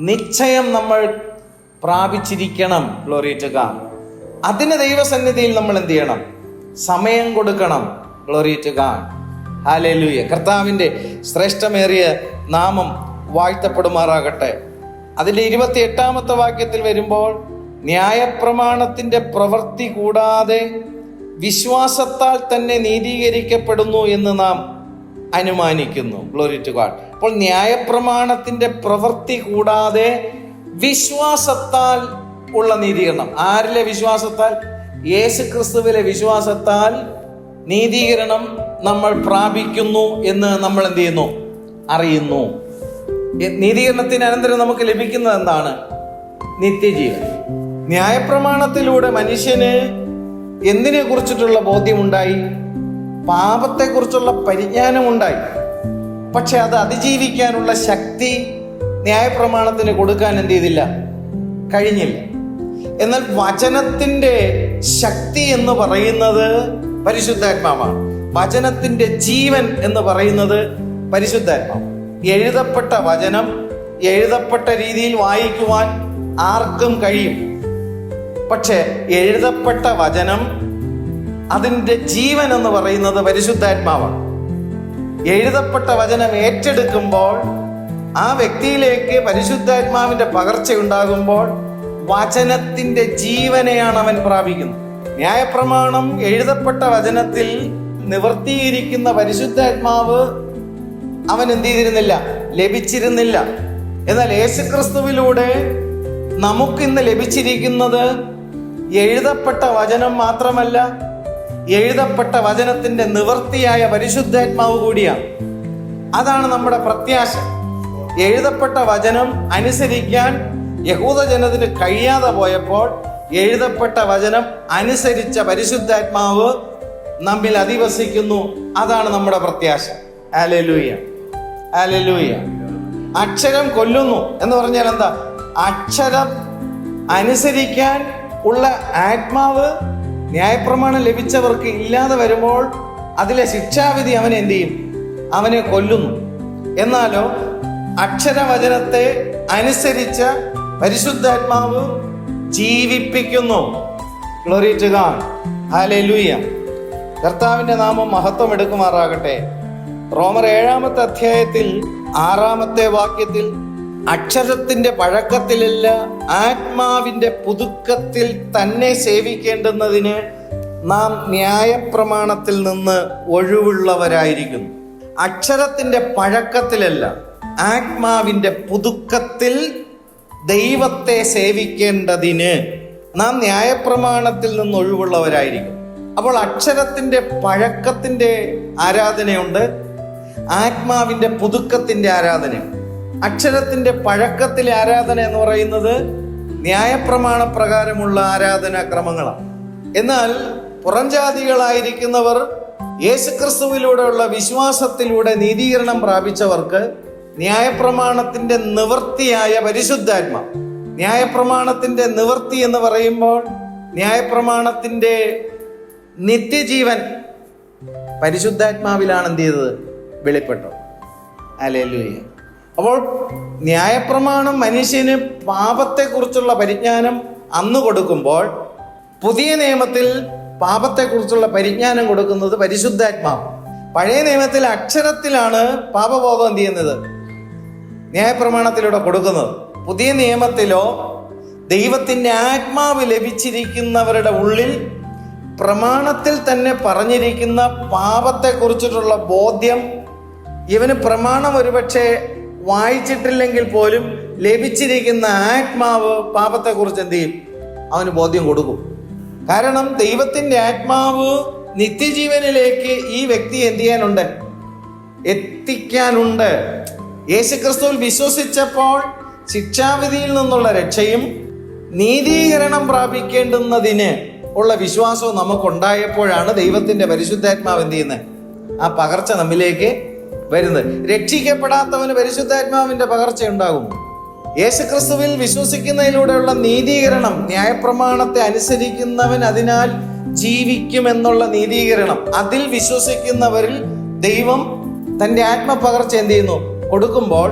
നിശ്ചയം നമ്മൾ പ്രാപിച്ചിരിക്കണം. Glory to God. അതിന് ദൈവസന്നിധിയിൽ നമ്മൾ എന്ത് ചെയ്യണം? സമയം കൊടുക്കണം. Glory to God. ഹല്ലേലൂയ. കർത്താവിൻ്റെ ശ്രേഷ്ഠമേറിയ നാമം വാഴ്ത്തപ്പെടുമാറാകട്ടെ. അതിൻ്റെ 28-ാമത്തെ വാക്യത്തിൽ വരുമ്പോൾ ന്യായപ്രമാണത്തിന്റെ പ്രവൃത്തി കൂടാതെ വിശ്വാസത്താൽ തന്നെ നീതീകരിക്കപ്പെടുന്നു എന്ന് നാം അനുമാനിക്കുന്നു. Glory to God. അപ്പോൾ ന്യായപ്രമാണത്തിന്റെ പ്രവൃത്തി കൂടാതെ വിശ്വാസത്താൽ ഉള്ള നീതീകരണം. ആരിലെ വിശ്വാസത്താൽ? യേശു ക്രിസ്തുവിലെ വിശ്വാസത്താൽ നീതീകരണം നമ്മൾ പ്രാപിക്കുന്നു എന്ന് നമ്മൾ എന്ത് ചെയ്യുന്നു? അറിയുന്നു. നീതീകരണത്തിന് അനന്തരം നമുക്ക് ലഭിക്കുന്നത് എന്താണ്? നിത്യജീവൻ. ന്യായപ്രമാണത്തിലൂടെ മനുഷ്യന് എന്തിനെ കുറിച്ചിട്ടുള്ള ബോധ്യമുണ്ടായി? പാപത്തെക്കുറിച്ചുള്ള പരിജ്ഞാനമുണ്ടായി. പക്ഷെ അത് അതിജീവിക്കാനുള്ള ശക്തി ന്യായപ്രമാണത്തിന് കൊടുക്കാൻ എന്ത് ചെയ്തില്ല? കഴിഞ്ഞില്ല. എന്നാൽ വചനത്തിന്റെ ശക്തി എന്ന് പറയുന്നത് പരിശുദ്ധാത്മാവാണ്. വചനത്തിന്റെ ജീവൻ എന്ന് പറയുന്നത് പരിശുദ്ധാത്മാവ്. എഴുതപ്പെട്ട വചനം എഴുതപ്പെട്ട രീതിയിൽ വായിക്കുവാൻ ആർക്കും കഴിയും. പക്ഷെ എഴുതപ്പെട്ട വചനം അതിന്റെ ജീവൻ എന്ന് പറയുന്നത് പരിശുദ്ധാത്മാവാണ്. എഴുതപ്പെട്ട വചനം ഏറ്റെടുക്കുമ്പോൾ ആ വ്യക്തിയിലേക്ക് പരിശുദ്ധാത്മാവിന്റെ പകർച്ചയുണ്ടാകുമ്പോൾ വചനത്തിന്റെ ജീവനെയാണ് അവൻ പ്രാപിക്കുന്നത്. ന്യായപ്രമാണം എഴുതപ്പെട്ട വചനത്തിൽ നിവർത്തീകരിക്കുന്ന പരിശുദ്ധാത്മാവ് അവൻ എന്ത് ചെയ്തിരുന്നില്ല? ലഭിച്ചിരുന്നില്ല. എന്നാൽ യേശുക്രിസ്തുവിലൂടെ നമുക്കിന്ന് ലഭിച്ചിരിക്കുന്നത് എഴുതപ്പെട്ട വചനം മാത്രമല്ല, എഴുതപ്പെട്ട വചനത്തിന്റെ നിവർത്തിയായ പരിശുദ്ധാത്മാവ് കൂടിയാണ്. അതാണ് നമ്മുടെ പ്രത്യാശ. എഴുതപ്പെട്ട വചനം അനുസരിക്കാൻ യഹൂദജനത്തിന് കഴിയാതെ പോയപ്പോൾ എഴുതപ്പെട്ട വചനം അനുസരിച്ച പരിശുദ്ധാത്മാവ് നമ്മിൽ അധിവസിക്കുന്നു. അതാണ് നമ്മുടെ പ്രത്യാശ. Hallelujah, hallelujah. അക്ഷരം കൊല്ലുന്നു എന്ന് പറഞ്ഞാൽ എന്താ? അക്ഷരം അനുസരിക്കാൻ ഉള്ള ആത്മാവ് ന്യായപ്രമാണം ലഭിച്ചവർക്ക് ഇല്ലാതെ വരുമ്പോൾ അതിലെ ശിക്ഷാവിധി അവനെ എന്ത് ചെയ്യും? അവനെ കൊല്ലുന്നു. എന്നാലോ അക്ഷരവചനത്തെ അനുസരിച്ച പരിശുദ്ധാത്മാവ് ജീവിപ്പിക്കുന്നു. Glory to God, hallelujah. കർത്താവിന്റെ നാമം മഹത്വം എടുക്കുമാറാകട്ടെ. റോമർ 7-ാമത്തെ അധ്യായത്തിൽ 6-ാമത്തെ വാക്യത്തിൽ അക്ഷരത്തിന്റെ പഴക്കത്തിലല്ല ആത്മാവിന്റെ പുതുക്കത്തിൽ തന്നെ സേവിക്കേണ്ടുന്നതിന് നാം ന്യായപ്രമാണത്തിൽ നിന്ന് ഒഴിവുള്ളവരായിരിക്കുന്നു. അക്ഷരത്തിന്റെ പഴക്കത്തിലല്ല, ആത്മാവിന്റെ പുതുക്കത്തിൽ ദൈവത്തെ സേവിക്കേണ്ടതിന് നാം ന്യായപ്രമാണത്തിൽ നിന്ന് ഒഴിവുള്ളവരായിരിക്കും. അപ്പോൾ അക്ഷരത്തിന്റെ പഴക്കത്തിന്റെ ആരാധനയുണ്ട്, ആത്മാവിന്റെ പുതുക്കത്തിന്റെ ആരാധനയുണ്ട്. അക്ഷരത്തിന്റെ പഴക്കത്തിലെ ആരാധന എന്ന് പറയുന്നത് ന്യായപ്രമാണ പ്രകാരമുള്ള ആരാധനാക്രമങ്ങളാണ്. എന്നാൽ പുറംജാതികളായിരിക്കുന്നവർ യേശുക്രിസ്തുവിലൂടെയുള്ള വിശ്വാസത്തിലൂടെ നീതീകരണം പ്രാപിച്ചവർക്ക് ന്യായപ്രമാണത്തിന്റെ നിവൃത്തിയായ പരിശുദ്ധാത്മാ, ന്യായപ്രമാണത്തിന്റെ നിവൃത്തി എന്ന് പറയുമ്പോൾ ന്യായപ്രമാണത്തിന്റെ നിത്യജീവൻ പരിശുദ്ധാത്മാവിലാണ് എന്ത് ചെയ്തത്? വെളിപ്പെട്ടത്. ഹല്ലേലൂയ. അപ്പോൾ ന്യായപ്രമാണം മനുഷ്യന് പാപത്തെക്കുറിച്ചുള്ള പരിജ്ഞാനം അന്ന് കൊടുക്കുമ്പോൾ പുതിയ നിയമത്തിൽ പാപത്തെക്കുറിച്ചുള്ള പരിജ്ഞാനം കൊടുക്കുന്നത് പരിശുദ്ധാത്മാവ്. പഴയ നിയമത്തിൽ അക്ഷരത്തിലാണ് പാപബോധം എന്ത് ചെയ്യുന്നത്? ന്യായപ്രമാണത്തിലൂടെ കൊടുക്കുന്നത്. പുതിയ നിയമത്തിലോ ദൈവത്തിന്റെ ആത്മാവ് ലഭിച്ചിരിക്കുന്നവരുടെ ഉള്ളിൽ പ്രമാണത്തിൽ തന്നെ പറഞ്ഞിരിക്കുന്ന പാപത്തെക്കുറിച്ചിട്ടുള്ള ബോധ്യം, ഇവന് പ്രമാണം ഒരുപക്ഷെ വായിച്ചിട്ടില്ലെങ്കിൽ പോലും ലഭിച്ചിരിക്കുന്ന ആത്മാവ് പാപത്തെക്കുറിച്ച് എന്ത് ചെയ്യും? അവന് ബോധ്യം കൊടുക്കും. കാരണം ദൈവത്തിന്റെ ആത്മാവ് നിത്യജീവനിലേക്ക് ഈ വ്യക്തി എന്ത് ചെയ്യാനുണ്ട്? എത്തിക്കാനുണ്ട്. യേശുക്രിസ്തുവിൽ വിശ്വസിച്ചപ്പോൾ ശിക്ഷാവിധിയിൽ നിന്നുള്ള രക്ഷയും നീതീകരണം പ്രാപിക്കേണ്ടുന്നതിന് ഉള്ള വിശ്വാസവും നമുക്കുണ്ടായപ്പോഴാണ് ദൈവത്തിന്റെ പരിശുദ്ധാത്മാവ് എന്ത് ചെയ്യുന്നത്? ആ പകർച്ച നമ്മിലേക്ക് വരുന്നത്. രക്ഷിക്കപ്പെടാത്തവന് പരിശുദ്ധാത്മാവിന്റെ പകർച്ച ഉണ്ടാകും. യേശുക്രിസ്തുവിൽ വിശ്വസിക്കുന്നതിലൂടെയുള്ള നീതീകരണം, ന്യായപ്രമാണത്തെ അനുസരിക്കുന്നവൻ അതിനാൽ ജീവിക്കുമെന്നുള്ള നീതീകരണം, അതിൽ വിശ്വസിക്കുന്നവരിൽ ദൈവം തന്റെ ആത്മപകർച്ച എന്ത് ചെയ്യുന്നു? കൊടുക്കുമ്പോൾ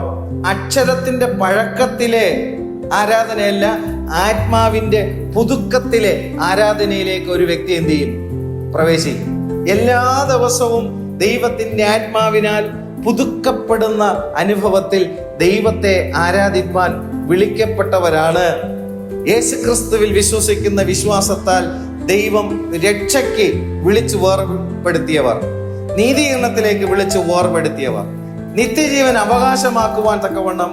അക്ഷരത്തിന്റെ പഴക്കത്തിലെ ആരാധനയല്ല, ആത്മാവിന്റെ പുതുക്കത്തിലെ ആരാധനയിലേക്ക് ഒരു വ്യക്തി എന്ത് ചെയ്യും? പ്രവേശിക്കും. എല്ലാ ദിവസവും ദൈവത്തിന്റെ ആത്മാവിനാൽ പുതുക്കപ്പെടുന്ന അനുഭവത്തിൽ ദൈവത്തെ ആരാധിപ്പാൻ വിളിക്കപ്പെട്ടവരാണ്. യേശുക്രിസ്തുവിൽ വിശ്വസിക്കുന്ന വിശ്വാസത്താൽ ദൈവം രക്ഷയ്ക്ക് വിളിച്ചു വേർപെടുത്തിയവർ, നീതീകരണത്തിലേക്ക് വിളിച്ചു വേർപെടുത്തിയവർ, നിത്യജീവൻ അവകാശമാക്കുവാൻ തക്കവണ്ണം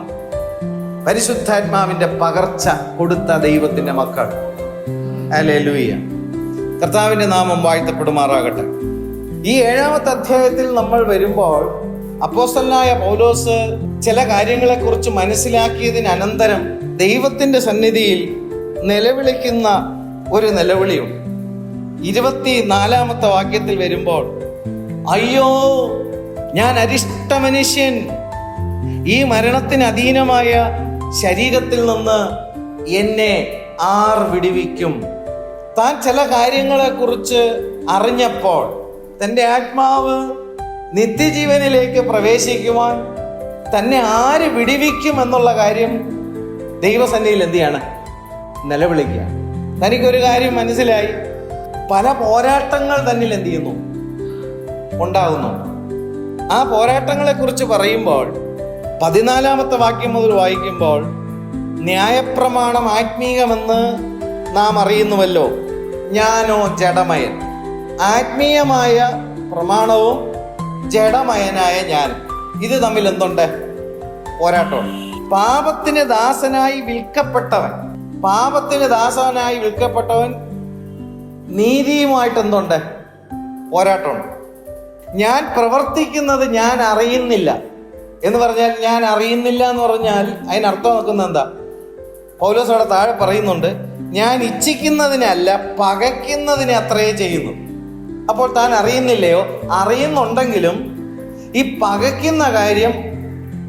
പരിശുദ്ധാത്മാവിന്റെ പകർച്ച കൊടുത്ത ദൈവത്തിന്റെ മക്കൾ. ഹല്ലേലൂയ. കർത്താവിന്റെ നാമം വാഴ്ത്തപ്പെടുമാറാകട്ടെ. ഈ 7-ാമത്തെ അധ്യായത്തിൽ നമ്മൾ വരുമ്പോൾ അപ്പോസ്തലനായ പൗലോസ് ചില കാര്യങ്ങളെക്കുറിച്ച് മനസ്സിലാക്കിയതിന് അനന്തരം ദൈവത്തിന്റെ സന്നിധിയിൽ നിലവിളിക്കുന്ന ഒരു നിലവിളിയുണ്ട്. 24-ാമത്തെ വാക്യത്തിൽ വരുമ്പോൾ, അയ്യോ ഞാൻ അരിഷ്ട മനുഷ്യൻ, ഈ മരണത്തിന് അധീനമായ ശരീരത്തിൽ നിന്ന് എന്നെ ആർ വിടുവിക്കും? താൻ ചില കാര്യങ്ങളെക്കുറിച്ച് അറിഞ്ഞപ്പോൾ തൻ്റെ ആത്മാവ് നിത്യജീവനിലേക്ക് പ്രവേശിക്കുവാൻ തന്നെ ആര് വിടുവിക്കും എന്നുള്ള കാര്യം ദൈവസന്നിധിയിൽ എന്ത് ചെയ്യാണ്? നിലവിളിക്കുക. തനിക്കൊരു കാര്യം മനസ്സിലായി, പല പോരാട്ടങ്ങൾ തന്നിൽ എന്ത് ചെയ്യുന്നു? ഉണ്ടാകുന്നു. ആ പോരാട്ടങ്ങളെ കുറിച്ച് പറയുമ്പോൾ 14 വാക്യം മുതൽ വായിക്കുമ്പോൾ, ന്യായപ്രമാണം ആത്മീയമെന്ന് നാം അറിയുന്നുവല്ലോ, ഞാനോ ജഡമയൻ. ആത്മീയമായ പ്രമാണവും ജഡമയനായ ഞാൻ, ഇത് തമ്മിൽ എന്തുണ്ട്? പോരാട്ടം. പാപത്തിന് ദാസനായി വിൽക്കപ്പെട്ടവൻ നീതിയുമായിട്ട് എന്തുണ്ട്? പോരാട്ടമുണ്ട്. ഞാൻ പ്രവർത്തിക്കുന്നത് ഞാൻ അറിയുന്നില്ല എന്ന് പറഞ്ഞാൽ, ഞാൻ അറിയുന്നില്ല എന്ന് പറഞ്ഞാൽ അതിനർത്ഥം നോക്കുന്നത് എന്താ? പൗലോസ് അവിടെ താഴെ പറയുന്നുണ്ട്, ഞാൻ ഇച്ഛിക്കുന്നതിനല്ല പകയ്ക്കുന്നതിനെ അത്രയേ ചെയ്യുന്നു. അപ്പോൾ താൻ അറിയുന്നില്ലയോ? അറിയുന്നുണ്ടെങ്കിലും ഈ പകയ്ക്കുന്ന കാര്യം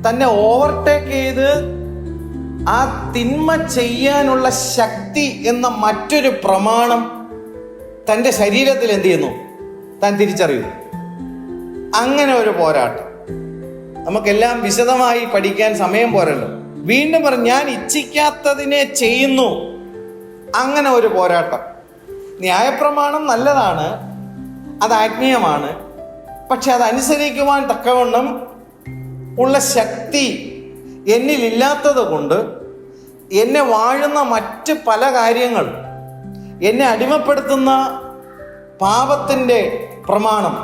തന്നെ ഓവർടേക്ക് ചെയ്ത് ആ തിന്മ ചെയ്യാനുള്ള ശക്തി എന്ന മറ്റൊരു പ്രമാണം തൻ്റെ ശരീരത്തിൽ എന്ത് ചെയ്യുന്നു? താൻ തിരിച്ചറിയുന്നു. അങ്ങനെ ഒരു പോരാട്ടം നമുക്കെല്ലാം വിശദമായി പഠിക്കാൻ സമയം പോരല്ലോ. വീണ്ടും പറഞ്ഞു, ഞാൻ ഇച്ഛിക്കാത്തതിനെ ചെയ്യുന്നു. അങ്ങനെ ഒരു പോരാട്ടം. ന്യായപ്രമാണം നല്ലതാണ്, അത് ആത്മീയമാണ്. പക്ഷെ അതനുസരിക്കുവാൻ തക്കവണ്ണം ഉള്ള ശക്തി എന്നിലില്ലാത്തത് കൊണ്ട് എന്നെ വാഴുന്ന മറ്റ് പല കാര്യങ്ങൾ, എന്നെ അടിമപ്പെടുത്തുന്ന പാപത്തിൻ്റെ പ്രമാണം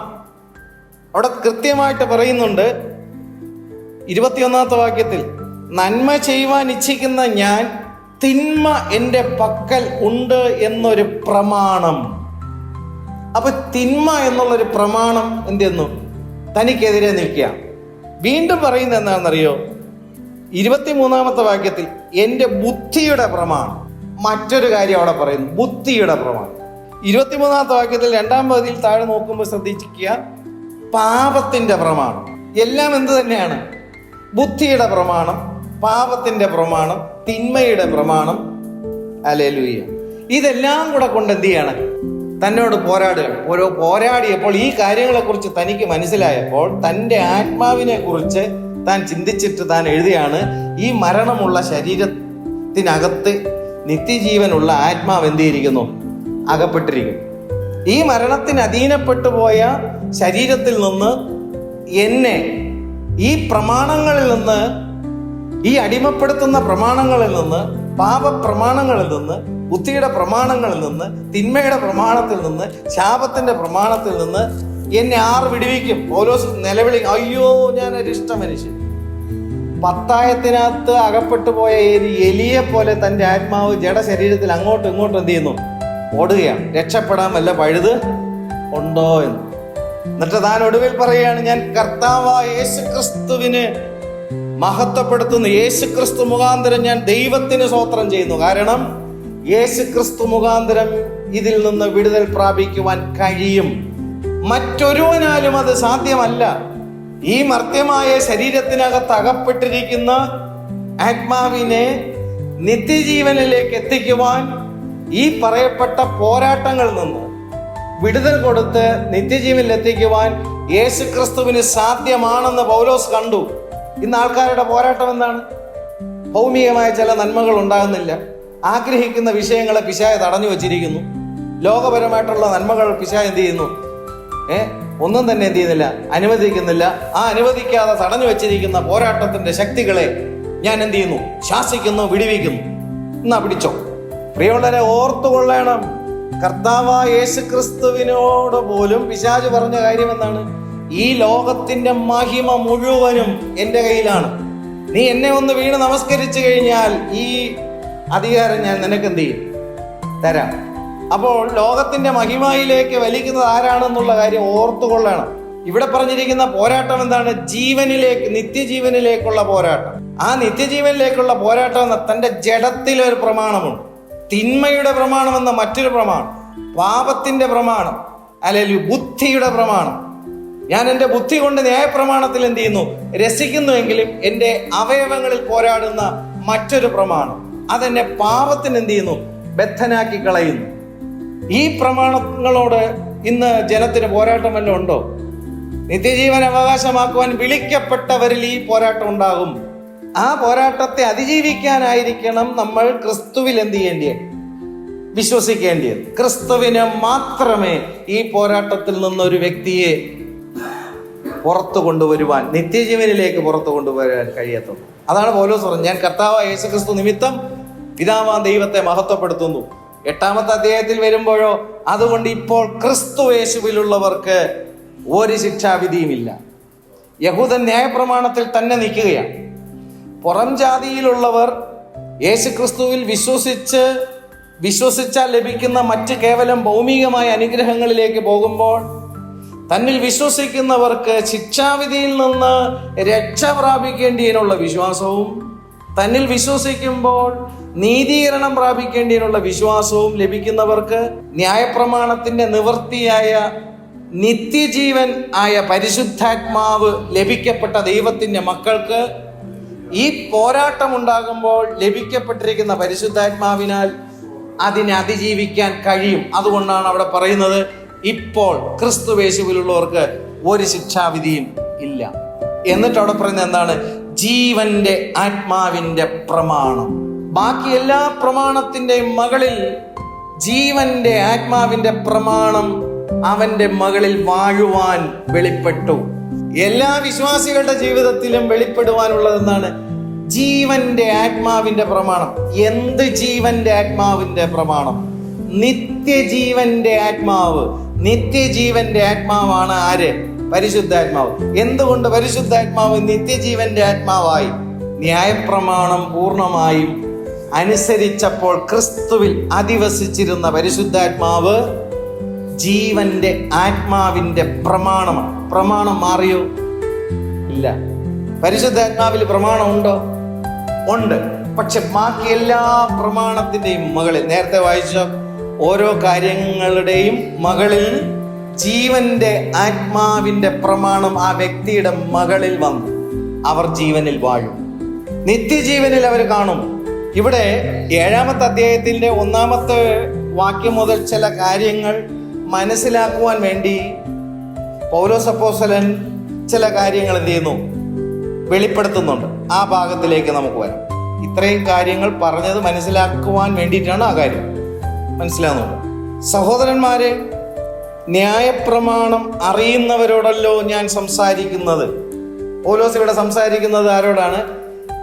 അവിടെ കൃത്യമായിട്ട് പറയുന്നുണ്ട്. 21 വാക്യത്തിൽ, നന്മ ചെയ്യുവാൻ ഇച്ഛിക്കുന്ന ഞാൻ തിന്മ എൻ്റെ പക്കൽ ഉണ്ട് എന്നൊരു പ്രമാണം. അപ്പൊ തിന്മ എന്നുള്ളൊരു പ്രമാണം എന്ത് ചെയ്യുന്നു? തനിക്കെതിരെ നിൽക്കുക. വീണ്ടും പറയുന്നത് എന്താണെന്നറിയോ? 23 വാക്യത്തിൽ, എൻ്റെ ബുദ്ധിയുടെ പ്രമാണം. മറ്റൊരു കാര്യം അവിടെ പറയുന്നു, ബുദ്ധിയുടെ പ്രമാണം. 23 വാക്യത്തിൽ 2-ാം പകുതിയിൽ താഴെ നോക്കുമ്പോൾ ശ്രദ്ധിക്കുക, പാപത്തിന്റെ പ്രമാണം. എല്ലാം എന്ത് തന്നെയാണ്? ബുദ്ധിയുടെ പ്രമാണം, പാപത്തിന്റെ പ്രമാണം, തിന്മയുടെ പ്രമാണം. ഹല്ലേലൂയ. ഇതെല്ലാം കൂടെ കൊണ്ട് എന്ത് ചെയ്യാണ്? തന്നോട് പോരാടിയപ്പോൾ ഈ കാര്യങ്ങളെക്കുറിച്ച് തനിക്ക് മനസ്സിലായപ്പോൾ തൻ്റെ ആത്മാവിനെ കുറിച്ച് താൻ ചിന്തിച്ചിട്ട് താൻ എഴുതിയാണ്, ഈ മരണമുള്ള ശരീരത്തിനകത്ത് നിത്യജീവനുള്ള ആത്മാവ് എന്ത് ചെയ്തിരിക്കുന്നു? അകപ്പെട്ടിരിക്കുന്നു. ഈ മരണത്തിന് അധീനപ്പെട്ടു പോയ ശരീരത്തിൽ നിന്ന് എന്നെ ഈ പ്രമാണങ്ങളിൽ നിന്ന്, ഈ അടിമപ്പെടുത്തുന്ന പ്രമാണങ്ങളിൽ നിന്ന്, പാപപ്രമാണങ്ങളിൽ നിന്ന്, ബുദ്ധിയുടെ പ്രമാണങ്ങളിൽ നിന്ന്, തിന്മയുടെ പ്രമാണത്തിൽ നിന്ന്, ശാപത്തിന്റെ പ്രമാണത്തിൽ നിന്ന് എന്നെ ആർ വിടുവിക്കും? പൗലോസ് നിലവിളി, അയ്യോ ഞാനൊരിഷ്ട മനുഷ്യൻ. പത്തായത്തിനകത്ത് അകപ്പെട്ടു പോയ ഒരു എലിയെ പോലെ തൻ്റെ ആത്മാവ് ജഡശരീരത്തിൽ അങ്ങോട്ടും ഇങ്ങോട്ടും എന്ത് ചെയ്യുന്നു? ഓടുകയാണ്. രക്ഷപ്പെടാൻ വല്ല പഴുത് ഉണ്ടോ എന്ന്. എന്നിട്ട് താൻ ഒടുവിൽ പറയുകയാണ്, ഞാൻ കർത്താവായ യേശുക്രിസ്തുവിന് മഹത്വപ്പെടുത്തുന്നു. യേശുക്രിസ്തു മുഖാന്തരം ഞാൻ ദൈവത്തിന് സ്തോത്രം ചെയ്യുന്നു. കാരണം യേശുക്രിസ്തു മുഖാന്തരം ഇതിൽ നിന്ന് വിടുതൽ പ്രാപിക്കുവാൻ കഴിയും. മറ്റൊരുവനാലും അത് സാധ്യമല്ല. ഈ മർത്യമായ ശരീരത്തിനകത്ത് അകപ്പെട്ടിരിക്കുന്ന ആത്മാവിനെ നിത്യജീവനിലേക്ക് എത്തിക്കുവാൻ ഈ പറയപ്പെട്ട പോരാട്ടങ്ങളിൽ നിന്ന് വിടുതൽ കൊടുത്ത് നിത്യജീവനിൽ എത്തിക്കുവാൻ യേശുക്രിസ്തുവിന് സാധ്യമാണെന്ന് പൗലോസ് കണ്ടു. ഇന്ന് ആൾക്കാരുടെ പോരാട്ടം എന്താണ്? ഭൗമികമായ ചില നന്മകൾ ഉണ്ടാകുന്നില്ല. ആഗ്രഹിക്കുന്ന വിഷയങ്ങളെ പിശാച് തടഞ്ഞു വച്ചിരിക്കുന്നു. ലോകപരമായിട്ടുള്ള നന്മകൾ പിശാച് എന്ത് ചെയ്യുന്നു? ഒന്നും തന്നെ എന്ത് ചെയ്യുന്നില്ല, അനുവദിക്കുന്നില്ല. ആ അനുവദിക്കാതെ തടഞ്ഞു വെച്ചിരിക്കുന്ന പോരാട്ടത്തിന്റെ ശക്തികളെ ഞാൻ എന്ത് ചെയ്യുന്നു? ശാസിക്കുന്നു, വിടുവിക്കുന്നു. എന്നാ പിടിച്ചോ. പ്രിയമുള്ളവരെ, ഓർത്തുകൊള്ളണം, കർത്താവായ യേശുക്രിസ്തുവിനോട് പോലും പിശാച് പറഞ്ഞ കാര്യം എന്താണ്? ഈ ലോകത്തിന്റെ മഹിമ മുഴുവനും എൻ്റെ കയ്യിലാണ്. നീ എന്നെ ഒന്ന് വീണ് നമസ്കരിച്ചു കഴിഞ്ഞാൽ ഈ അധികാരം ഞാൻ നിനക്ക് എന്ത് ചെയ്യും? തരാം. അപ്പോൾ ലോകത്തിന്റെ മഹിമയിലേക്ക് വലിക്കുന്നത് ആരാണെന്നുള്ള കാര്യം ഓർത്തുകൊള്ളണം. ഇവിടെ പറഞ്ഞിരിക്കുന്ന പോരാട്ടം എന്താണ്? ജീവനിലേക്ക്, നിത്യജീവനിലേക്കുള്ള പോരാട്ടം. ആ നിത്യജീവനിലേക്കുള്ള പോരാട്ടം തന്റെ ജഡത്തിലൊരു പ്രമാണമുണ്ട്. തിന്മയുടെ പ്രമാണം എന്ന മറ്റൊരു പ്രമാണം, പാപത്തിന്റെ പ്രമാണം, അല്ലെങ്കിൽ ബുദ്ധിയുടെ പ്രമാണം. ഞാൻ എൻ്റെ ബുദ്ധി കൊണ്ട് ന്യായപ്രമാണത്തിൽ എന്ത് ചെയ്യുന്നു? രസിക്കുന്നുവെങ്കിലും എൻ്റെ അവയവങ്ങളിൽ പോരാടുന്ന മറ്റൊരു പ്രമാണം അതെന്നെ പാപത്തിന് എന്ത് ചെയ്യുന്നു? ബദ്ധനാക്കി കളയുന്നു. ഈ പ്രമാണങ്ങളോട് ഇന്ന് ജനത്തിന് പോരാട്ടം വല്ലതും ഉണ്ടോ? നിത്യജീവൻ അവകാശമാക്കുവാൻ വിളിക്കപ്പെട്ടവരിൽ ഈ പോരാട്ടം ഉണ്ടാകും. ആ പോരാട്ടത്തെ അതിജീവിക്കാനായിരിക്കണം നമ്മൾ ക്രിസ്തുവിൽ എന്ത് ചെയ്യേണ്ടത്? വിശ്വസിക്കേണ്ടത്. ക്രിസ്തുവിന് മാത്രമേ ഈ പോരാട്ടത്തിൽ നിന്നൊരു വ്യക്തിയെ പുറത്തു കൊണ്ടുവരുവാൻ, നിത്യജീവനിലേക്ക് പുറത്തു കൊണ്ടുവരാൻ കഴിയത്തുള്ളൂ. അതാണ് പൗലോസ് പറഞ്ഞത്, ഞാൻ കർത്താവായ യേശുക്രിസ്തു നിമിത്തം പിതാവാം ദൈവത്തെ മഹത്വപ്പെടുത്തുന്നു. 8-ാമത്തെ അധ്യായത്തിൽ വരുമ്പോഴോ, അതുകൊണ്ട് ഇപ്പോൾ ക്രിസ്തു യേശുവിലുള്ളവർക്ക് ഒരു ശിക്ഷാവിധിയുമില്ല. യഹൂദൻ ന്യായപ്രമാണത്തിൽ തന്നെ നിൽക്കുകയാണ്. പുറം ജാതിയിലുള്ളവർ യേശുക്രിസ്തുവിൽ വിശ്വസിച്ചാൽ ലഭിക്കുന്ന മറ്റ് കേവലം ഭൗമികമായ അനുഗ്രഹങ്ങളിലേക്ക് പോകുമ്പോൾ, തന്നിൽ വിശ്വസിക്കുന്നവർക്ക് ശിക്ഷാവിധിയിൽ നിന്ന് രക്ഷ പ്രാപിക്കേണ്ടതിനുള്ള വിശ്വാസവും, തന്നിൽ വിശ്വസിക്കുമ്പോൾ നീതീകരണം പ്രാപിക്കേണ്ടതിനുള്ള വിശ്വാസവും ലഭിക്കുന്നവർക്ക് ന്യായപ്രമാണത്തിന്റെ നിവൃത്തിയായ നിത്യജീവൻ ആയ പരിശുദ്ധാത്മാവ് ലഭിക്കപ്പെട്ട ദൈവത്തിന്റെ മക്കൾക്ക് ഈ പോരാട്ടമുണ്ടാകുമ്പോൾ ലഭിക്കപ്പെട്ടിരിക്കുന്ന പരിശുദ്ധാത്മാവിനാൽ അതിനെ അതിജീവിക്കാൻ കഴിയും. അതുകൊണ്ടാണ് അവിടെ പറയുന്നത്, ഇപ്പോൾ ക്രിസ്തുയേശുവിലുള്ളവർക്ക് ഒരു ശിക്ഷാവിധിയും ഇല്ല. എന്നിട്ട് അവിടെ പറയുന്നത് എന്താണ്? ജീവന്റെ ആത്മാവിന്റെ പ്രമാണം. ബാക്കി എല്ലാ പ്രമാണത്തിന്റെയും മകളിൽ ജീവന്റെ ആത്മാവിന്റെ പ്രമാണം അവന്റെ മകളിൽ വാഴുവാൻ വെളിപ്പെട്ടു. എല്ലാ വിശ്വാസികളുടെ ജീവിതത്തിലും വെളിപ്പെടുവാനുള്ളത് എന്താണ്? ജീവന്റെ ആത്മാവിന്റെ പ്രമാണം. എന്ത് ജീവന്റെ ആത്മാവിന്റെ പ്രമാണം? നിത്യജീവന്റെ ആത്മാവ്. നിത്യജീവന്റെ ആത്മാവാണ് ആര്? പരിശുദ്ധാത്മാവ്. എന്തുകൊണ്ട് പരിശുദ്ധാത്മാവ് നിത്യജീവന്റെ ആത്മാവായി? ന്യായപ്രമാണം പൂർണ്ണമായും അനുസരിച്ചപ്പോൾ ക്രിസ്തുവിൽ അധിവസിച്ചിരുന്ന പരിശുദ്ധാത്മാവ് ജീവന്റെ ആത്മാവിന്റെ പ്രമാണമാണ്. പ്രമാണം മാറിയോ? ഇല്ല. പരിശുദ്ധാത്മാവിൽ പ്രമാണം ഉണ്ടോ? ഉണ്ട്. പക്ഷെ ബാക്കി എല്ലാ പ്രമാണത്തിന്റെയും മകളിൽ, നേരത്തെ വായിച്ച ഓരോ കാര്യങ്ങളുടെയും മകളിൽ ജീവന്റെ ആത്മാവിന്റെ പ്രമാണം ആ വ്യക്തിയുടെ മകളിൽ വന്നു. അവർ ജീവനിൽ വാഴും, നിത്യജീവനിൽ അവർ കാണും. ഇവിടെ 7-ാമത്തെ അധ്യായത്തിന്റെ 1-ാമത്തെ വാക്യം മുതൽ ചില കാര്യങ്ങൾ മനസ്സിലാക്കുവാൻ വേണ്ടി പൗലോസ് അപ്പോസ്തലൻ ചില കാര്യങ്ങൾ എന്ത് ചെയ്യുന്നു? വെളിപ്പെടുത്തുന്നുണ്ട്. ആ ഭാഗത്തിലേക്ക് നമുക്ക് വരാം. ഇത്രയും കാര്യങ്ങൾ പറഞ്ഞത് മനസ്സിലാക്കുവാൻ വേണ്ടിയിട്ടാണ് ആ കാര്യം മനസ്സിലാകുന്നുണ്ട്. സഹോദരന്മാരെ, ന്യായപ്രമാണം അറിയുന്നവരോടല്ലോ ഞാൻ സംസാരിക്കുന്നത്. പൗലോസ് ഇവിടെ സംസാരിക്കുന്നത് ആരോടാണ്?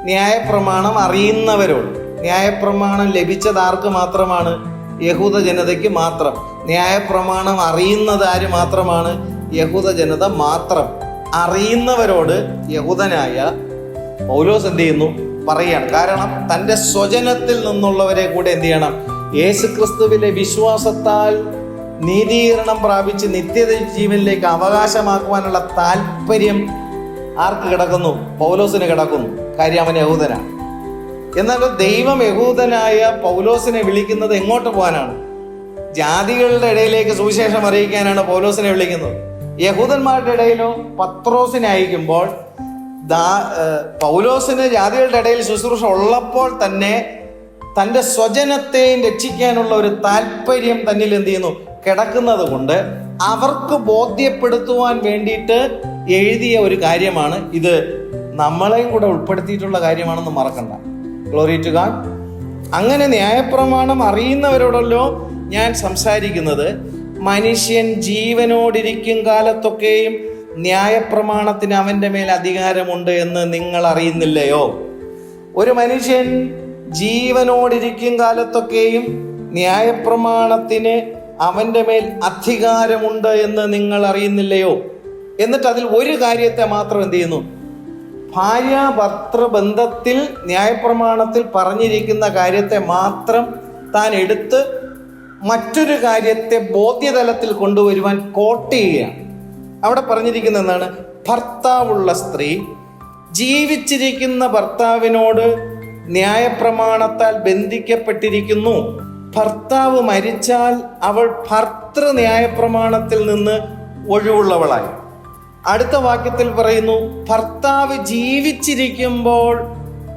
ന്യായപ്രമാണം അറിയുന്നവരോട്. ന്യായപ്രമാണം ലഭിച്ചത് ആർക്ക് മാത്രമാണ്? യഹൂദ ജനതയ്ക്ക് മാത്രം. ന്യായപ്രമാണം അറിയുന്നത് ആര് മാത്രമാണ്? യഹൂദ ജനത മാത്രം. അറിയുന്നവരോട് യഹൂദനായ പൗലോസ് എന്ത് ചെയ്യുന്നു? പറയാണ്. കാരണം തൻ്റെ സ്വജനത്തിൽ നിന്നുള്ളവരെ കൂടെ എന്ത് ചെയ്യണം? യേശുക്രിസ്തുവിലെ വിശ്വാസത്താൽ നീതീകരണം പ്രാപിച്ച് നിത്യത ജീവനിലേക്ക് അവകാശമാക്കുവാനുള്ള താല്പര്യം ആർക്ക് കിടക്കുന്നു? പൗലോസിന് കിടക്കുന്നു. കാര്യം അവൻ യഹൂദനാണ്. എന്നാൽ ദൈവം യഹൂദനായ പൗലോസിനെ വിളിക്കുന്നത് എങ്ങോട്ട് പോകാനാണ്? ജാതികളുടെ ഇടയിലേക്ക് സുവിശേഷം അറിയിക്കാനാണ് പൗലോസിനെ വിളിക്കുന്നത്. യഹൂദന്മാരുടെ ഇടയിലോ പത്രോസിനെ അയക്കുമ്പോൾ പൗലോസിന് ജാതികളുടെ ഇടയിൽ ശുശ്രൂഷ ഉള്ളപ്പോൾ തന്നെ തൻ്റെ സ്വജനത്തെയും രക്ഷിക്കാനുള്ള ഒരു താല്പര്യം തന്നിൽ എന്ത് ചെയ്യുന്നു? കിടക്കുന്നത് കൊണ്ട് അവർക്ക് ബോധ്യപ്പെടുത്തുവാൻ വേണ്ടിയിട്ട് എഴുതിയ ഒരു കാര്യമാണ് ഇത്. നമ്മളെയും കൂടെ ഉൾപ്പെടുത്തിയിട്ടുള്ള കാര്യമാണെന്ന് മറക്കണ്ട. Glory to God. അങ്ങനെ ന്യായപ്രമാണം അറിയുന്നവരോടല്ലോ ഞാൻ സംസാരിക്കുന്നത്. മനുഷ്യൻ ജീവനോടിരിക്കും കാലത്തൊക്കെയും ന്യായപ്രമാണത്തിന് അവൻ്റെ മേൽ അധികാരമുണ്ട് എന്ന് നിങ്ങൾ അറിയുന്നില്ലയോ? ഒരു മനുഷ്യൻ ജീവനോടിരിക്കും കാലത്തൊക്കെയും ന്യായപ്രമാണത്തിന് അവൻ്റെ മേൽ അധികാരമുണ്ട് എന്ന് നിങ്ങൾ അറിയുന്നില്ലയോ? എന്നിട്ട് അതിൽ ഒരു കാര്യത്തെ മാത്രം എന്ത് ചെയ്യുന്നു? ഭാര്യ-ഭർത്തൃബന്ധത്തിൽ ന്യായപ്രമാണത്തിൽ പറഞ്ഞിരിക്കുന്ന കാര്യത്തെ മാത്രം താൻ എടുത്ത് മറ്റൊരു കാര്യത്തെ ബോധ്യതലത്തിൽ കൊണ്ടുവരുവാൻ കോട്ട് ചെയ്യുകയാണ്. അവിടെ പറഞ്ഞിരിക്കുന്ന എന്താണ്? ഭർത്താവുള്ള സ്ത്രീ ജീവിച്ചിരിക്കുന്ന ഭർത്താവിനോട് ന്യായപ്രമാണത്താൽ ബന്ധിക്കപ്പെട്ടിരിക്കുന്നു. ഭർത്താവ് മരിച്ചാൽ അവൾ ഭർത്തൃ ന്യായപ്രമാണത്തിൽ നിന്ന് ഒഴിവുള്ളവളായി. അടുത്ത വാക്യത്തിൽ പറയുന്നു, ഭർത്താവ് ജീവിച്ചിരിക്കുമ്പോൾ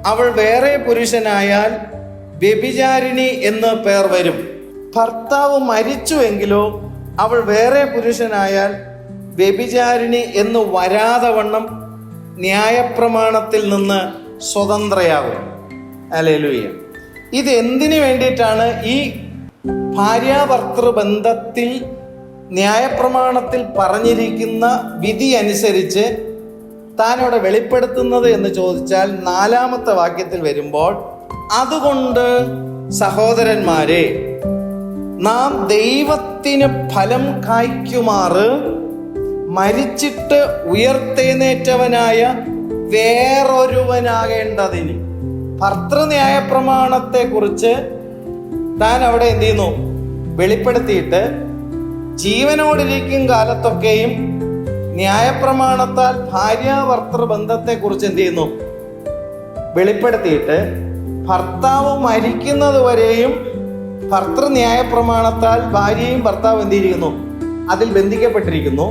അവൾ വേറെ പുരുഷനായാൽ വ്യഭിചാരിണി എന്ന് പേർ വരും. ഭർത്താവ് മരിച്ചുവെങ്കിലോ അവൾ വേറെ പുരുഷനായാൽ വ്യഭിചാരിണി എന്ന് വരാതെ വണ്ണം ന്യായപ്രമാണത്തിൽ നിന്ന് സ്വതന്ത്രയാകും. ഹല്ലേലൂയ. ഇത് എന്തിനു വേണ്ടിയിട്ടാണ്? ഈ ഭാര്യാഭർത്തൃ ബന്ധത്തിൽ ന്യായപ്രമാണത്തിൽ പറഞ്ഞിരിക്കുന്ന വിധി അനുസരിച്ച് താൻ ഇവിടെ വെളിപ്പെടുത്തുന്നത് എന്ന് ചോദിച്ചാൽ 4-ാമത്തെ വാക്യത്തിൽ വരുമ്പോൾ, അതുകൊണ്ട് സഹോദരന്മാരെ, നാം ദൈവത്തിന് ഫലം കായ്ക്കുമാറ് മരിച്ചിട്ട് ഉയർത്തെഴുന്നേറ്റവനായ വേറൊരുവനാകേണ്ടതിന്. ഭർതൃന്യായ പ്രമാണത്തെ കുറിച്ച് താൻ അവിടെ എന്ത് ചെയ്യുന്നു? വെളിപ്പെടുത്തിയിട്ട് ജീവനോടിരിക്കും കാലത്തൊക്കെയും ന്യായപ്രമാണത്താൽ ഭാര്യാഭർത്തൃ ബന്ധത്തെ കുറിച്ച് എന്ത് ചെയ്യുന്നു? വെളിപ്പെടുത്തിയിട്ട് ഭർത്താവ് മരിക്കുന്നത് വരെയും ഭർതൃന്യായ പ്രമാണത്താൽ ഭാര്യയും ഭർത്താവ് എന്ത് ചെയ്തിരിക്കുന്നു? അതിൽ ബന്ധിക്കപ്പെട്ടിരിക്കുന്നു.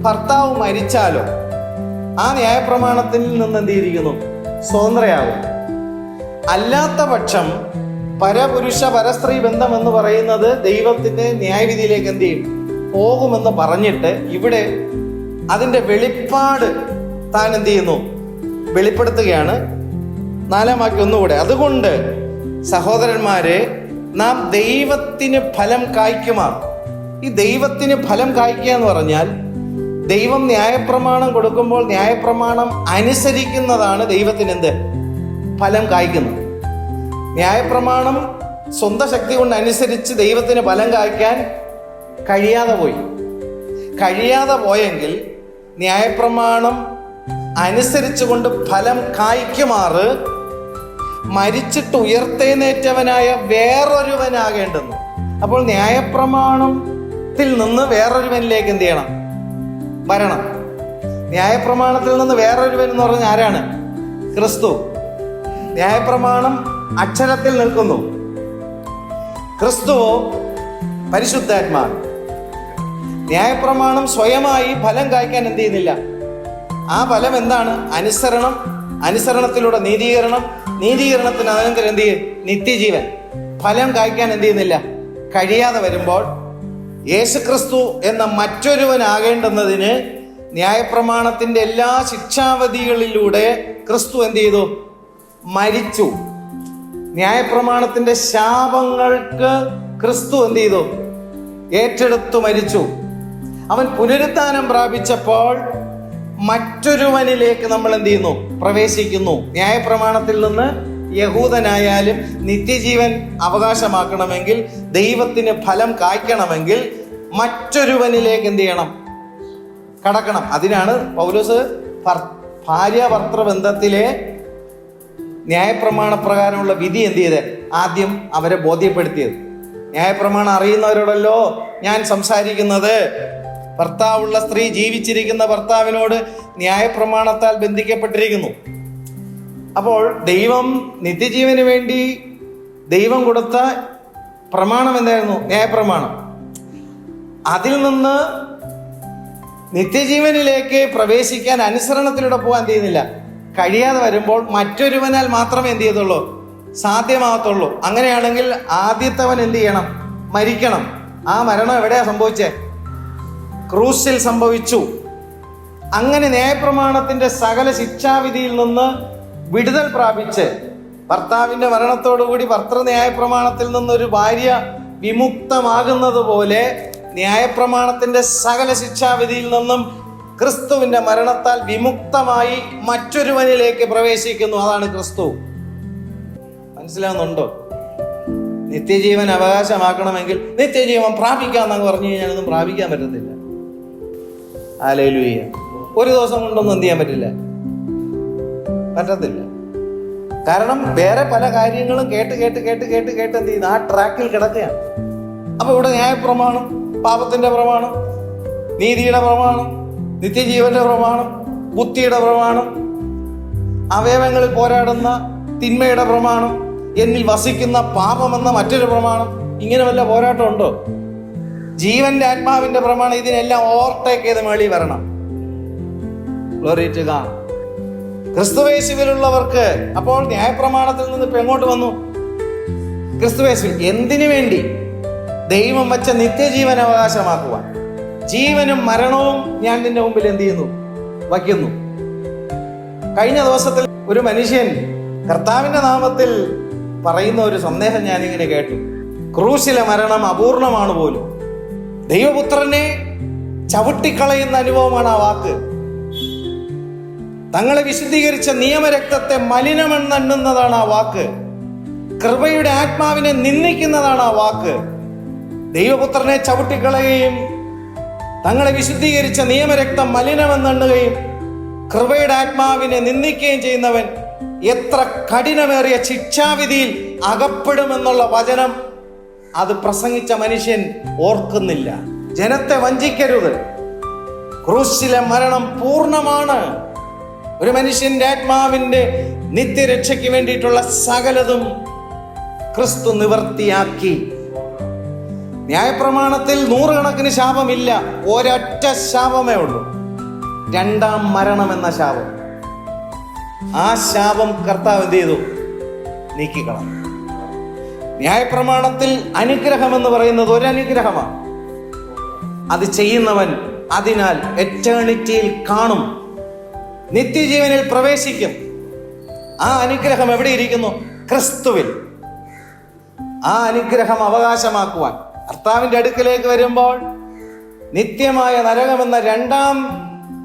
ഭർത്താവ് മരിച്ചാലോ ആ ന്യായപ്രമാണത്തിൽ നിന്ന് എന്ത് ചെയ്തിരിക്കുന്നു? സ്വതന്ത്രയാകും. അല്ലാത്ത പക്ഷം പരപുരുഷ പരസ്ത്രീ ബന്ധം എന്ന് പറയുന്നത് ദൈവത്തിന്റെ ന്യായവിധിയിലേക്ക് എന്ത് ചെയ്യും? പോകുമെന്ന് പറഞ്ഞിട്ട് ഇവിടെ അതിന്റെ വെളിപ്പാട് താൻ എന്ത് ചെയ്യുന്നു? വെളിപ്പെടുത്തുകയാണ്. 4-ാം വാക്യം ഒന്നുകൂടെ, അതുകൊണ്ട് സഹോദരന്മാരെ, നാം ദൈവത്തിന് ഫലം കായ്ക്കുമാർ. ഈ ദൈവത്തിന് ഫലം കായ്ക്കുക എന്ന് പറഞ്ഞാൽ, ദൈവം ന്യായപ്രമാണം കൊടുക്കുമ്പോൾ ന്യായപ്രമാണം അനുസരിക്കുന്നതാണ് ദൈവത്തിന് എന്ത്? ഫലം കായ്ക്കുന്നത്. ന്യായപ്രമാണം സ്വന്തം ശക്തി കൊണ്ട് അനുസരിച്ച് ദൈവത്തിന് ഫലം കായ്ക്കാൻ കഴിയാതെ പോയെങ്കിൽ ന്യായപ്രമാണം അനുസരിച്ചുകൊണ്ട് ഫലം കായ്ക്കുമാറ് മരിച്ചിട്ട് ഉയർത്തെഴുന്നേറ്റവനായ വേറൊരുവനാകേണ്ടെന്ന്. അപ്പോൾ ന്യായപ്രമാണത്തിൽ നിന്ന് വേറൊരുവനിലേക്ക് എന്ത് ചെയ്യണം? വരണം. ന്യായപ്രമാണത്തിൽ നിന്ന് വേറൊരുവൻ എന്ന് പറഞ്ഞാൽ ആരാണ്? ക്രിസ്തു. ന്യായപ്രമാണം അക്ഷരത്തിൽ നിൽക്കുന്നു, ക്രിസ്തുവോ പരിശുദ്ധാത്മാവ്. ന്യായപ്രമാണം സ്വയമായി ഫലം കായ്ക്കാൻ എന്ത് ചെയ്യുന്നില്ല. ആ ഫലം എന്താണ്? അനുസരണത്തിലൂടെ നീതീകരണത്തിന് അനന്തരം എന്ത് ചെയ്യും? നിത്യജീവൻ. ഫലം കായ്ക്കാൻ എന്ത് ചെയ്യുന്നില്ല, കഴിയാതെ വരുമ്പോൾ യേശുക്രിസ്തു എന്ന മറ്റൊരുവനാകേണ്ടുന്നതിന് ന്യായപ്രമാണത്തിന്റെ എല്ലാ ശിക്ഷാവധികളിലൂടെ ക്രിസ്തു എന്ത് ചെയ്തു? മരിച്ചു. ന്യായപ്രമാണത്തിന്റെ ശാപങ്ങൾക്ക് ക്രിസ്തു എന്ത് ചെയ്തു? ഏറ്റെടുത്തു മരിച്ചു. അവൻ പുനരുത്ഥാനം പ്രാപിച്ചപ്പോൾ മറ്റൊരുവനിലേക്ക് നമ്മൾ എന്ത് ചെയ്യുന്നു? പ്രവേശിക്കുന്നു. ന്യായപ്രമാണത്തിൽ നിന്ന് യഹൂദനായാലും നിത്യജീവൻ അവകാശമാക്കണമെങ്കിൽ, ദൈവത്തിന് ഫലം കായ്ക്കണമെങ്കിൽ മറ്റൊരുവനിലേക്ക് എന്ത് ചെയ്യണം? കടക്കണം. അതിനാണ് പൗലോസ് ഭാര്യാഭർത്തൃ ബന്ധത്തിലെ ന്യായപ്രമാണ പ്രകാരമുള്ള വിധി എന്ത് ചെയ്ത് ആദ്യം അവരെ ബോധ്യപ്പെടുത്തിയത്. ന്യായപ്രമാണം അറിയുന്നവരോടല്ലോ ഞാൻ സംസാരിക്കുന്നത്. ഭർത്താവുള്ള സ്ത്രീ ജീവിച്ചിരിക്കുന്ന ഭർത്താവിനോട് ന്യായപ്രമാണത്താൽ ബന്ധിക്കപ്പെട്ടിരിക്കുന്നു. അപ്പോൾ ദൈവം നിത്യജീവന് വേണ്ടി ദൈവം കൊടുത്ത പ്രമാണം എന്തായിരുന്നു? ന്യായപ്രമാണം. അതിൽ നിന്ന് നിത്യജീവനിലേക്ക് പ്രവേശിക്കാൻ അനുസരണത്തിലൂടെ പോകാൻ എന്ത് ചെയ്യുന്നില്ല, കഴിയാതെ വരുമ്പോൾ മറ്റൊരുവനാൽ മാത്രമേ എന്ത് ചെയ്യത്തുള്ളൂ? സാധ്യമാകത്തുള്ളൂ. അങ്ങനെയാണെങ്കിൽ ആദ്യത്തവൻ എന്ത് ചെയ്യണം? മരിക്കണം. ആ മരണം എവിടെയാ സംഭവിച്ചേ? ക്രൂസിൽ സംഭവിച്ചു. അങ്ങനെ ന്യായപ്രമാണത്തിന്റെ സകല ശിക്ഷാവിധിയിൽ നിന്ന് വിടുതൽ പ്രാപിച്ച് ഭർത്താവിന്റെ മരണത്തോടുകൂടി ഭർതൃന്യായപ്രമാണത്തിൽ നിന്നൊരു ഭാര്യ വിമുക്തമാകുന്നത് പോലെ ന്യായപ്രമാണത്തിന്റെ സകല ശിക്ഷാവിധിയിൽ നിന്നും ക്രിസ്തുവിന്റെ മരണത്താൽ വിമുക്തമായി മറ്റൊരുവനിലേക്ക് പ്രവേശിക്കുന്നു. അതാണ് ക്രിസ്തു. മനസ്സിലാവുന്നുണ്ടോ? നിത്യജീവൻ അവകാശമാക്കണമെങ്കിൽ നിത്യജീവൻ പ്രാപിക്കാമെന്നങ്ങ് പറഞ്ഞു കഴിഞ്ഞാൽ ഒന്നും പ്രാപിക്കാൻ പറ്റത്തില്ല. ഹല്ലേലൂയ. ഒരു ദിവസം കൊണ്ടൊന്നും എന്ത് ചെയ്യാൻ പറ്റത്തില്ല. കാരണം വേറെ പല കാര്യങ്ങളും കേട്ട് എന്ത് ചെയ്യുന്നു? ആ ട്രാക്കിൽ കിടക്കുകയാണ്. അപ്പൊ ഇവിടെ ന്യായപ്രമാണം, പാപത്തിന്റെ പ്രമാണം, നീതിയുടെ പ്രമാണം, നിത്യജീവന്റെ പ്രമാണം, ബുദ്ധിയുടെ പ്രമാണം, അവയവങ്ങളിൽ പോരാടുന്ന തിന്മയുടെ പ്രമാണം, എന്നിൽ വസിക്കുന്ന പാപമെന്ന മറ്റൊരു പ്രമാണം. ഇങ്ങനെ വല്ല പോരാട്ടം ഉണ്ടോ? ജീവന്റെ ആത്മാവിന്റെ പ്രമാണം. ഇതിനെല്ലാം ഓവർടേക്ക് ചെയ്ത് മേളി വരണം. Glory to God. ക്രിസ്തുവേശുവിലുള്ളവർക്ക് അപ്പോൾ ന്യായപ്രമാണത്തിൽ നിന്ന് ഇപ്പൊ എങ്ങോട്ട് വന്നു? ക്രിസ്തുവേശുവിൽ. എന്തിനു വേണ്ടി? ദൈവം വച്ച നിത്യജീവൻ അവകാശമാക്കുവാൻ. ജീവനും മരണവും ഞാൻ നിന്റെ മുമ്പിൽ എന്ത് ചെയ്യുന്നു? വയ്ക്കുന്നു. കഴിഞ്ഞ ദിവസത്തിൽ ഒരു മനുഷ്യൻ കർത്താവിന്റെ നാമത്തിൽ പറയുന്ന ഒരു സന്ദേശം ഞാനിങ്ങനെ കേട്ടു. ക്രൂശിലെ മരണം അപൂർണമാണ് പോലും. ദൈവപുത്രനെ ചവിട്ടിക്കളയുന്ന അനുഭവമാണ് ആ വാക്ക്. തങ്ങളെ വിശുദ്ധീകരിച്ച നിയമരക്തത്തെ മലിനമെന്നെണ്ണുന്നതാണ് ആ വാക്ക്. കൃപയുടെ ആത്മാവിനെ നിന്ദിക്കുന്നതാണ് ആ വാക്ക്. ദൈവപുത്രനെ ചവിട്ടിക്കളയുകയും തങ്ങളെ വിശുദ്ധീകരിച്ച നിയമരക്തം മലിനമെന്നെണ്ണുകയും കൃപയുടെ ആത്മാവിനെ നിന്ദിക്കുകയും ചെയ്യുന്നവൻ എത്ര കഠിനമേറിയ ശിക്ഷാവിധിയിൽ അകപ്പെടുമെന്നുള്ള വചനം അത് പ്രസംഗിച്ച മനുഷ്യൻ ഓർക്കുന്നില്ല. ജനത്തെ വഞ്ചിക്കരുത്. ക്രൂശിലെ മരണം പൂർണ്ണമാണ്. ഒരു മനുഷ്യന്റെ ആത്മാവിന്റെ നിത്യരക്ഷയ്ക്ക് വേണ്ടിയിട്ടുള്ള സകലതും ക്രിസ്തു നിവർത്തിയാക്കി. ന്യായപ്രമാണത്തിൽ നൂറുകണക്കിന് ശാപമില്ല, ഒരൊറ്റ ശാപമേ ഉള്ളൂ, രണ്ടാം മരണം എന്ന ശാപം. ആ ശാപം കർത്താവ് എന്ത് ചെയ്തു? നീക്കിക്കളഞ്ഞു. ന്യായപ്രമാണത്തിൽ അനുഗ്രഹം എന്ന് പറയുന്നത് ഒരനുഗ്രഹമാണ്. അത് ചെയ്യുന്നവൻ അതിനാൽ എറ്റേണിറ്റിയിൽ കാണും, നിത്യജീവനിൽ പ്രവേശിക്കും. ആ അനുഗ്രഹം എവിടെ ഇരിക്കുന്നു? ക്രിസ്തുവിൽ. ആ അനുഗ്രഹം അവകാശമാക്കുവാൻ കർത്താവിന്റെ അടുക്കലേക്ക് വരുമ്പോൾ നിത്യമായ നരകമെന്ന രണ്ടാം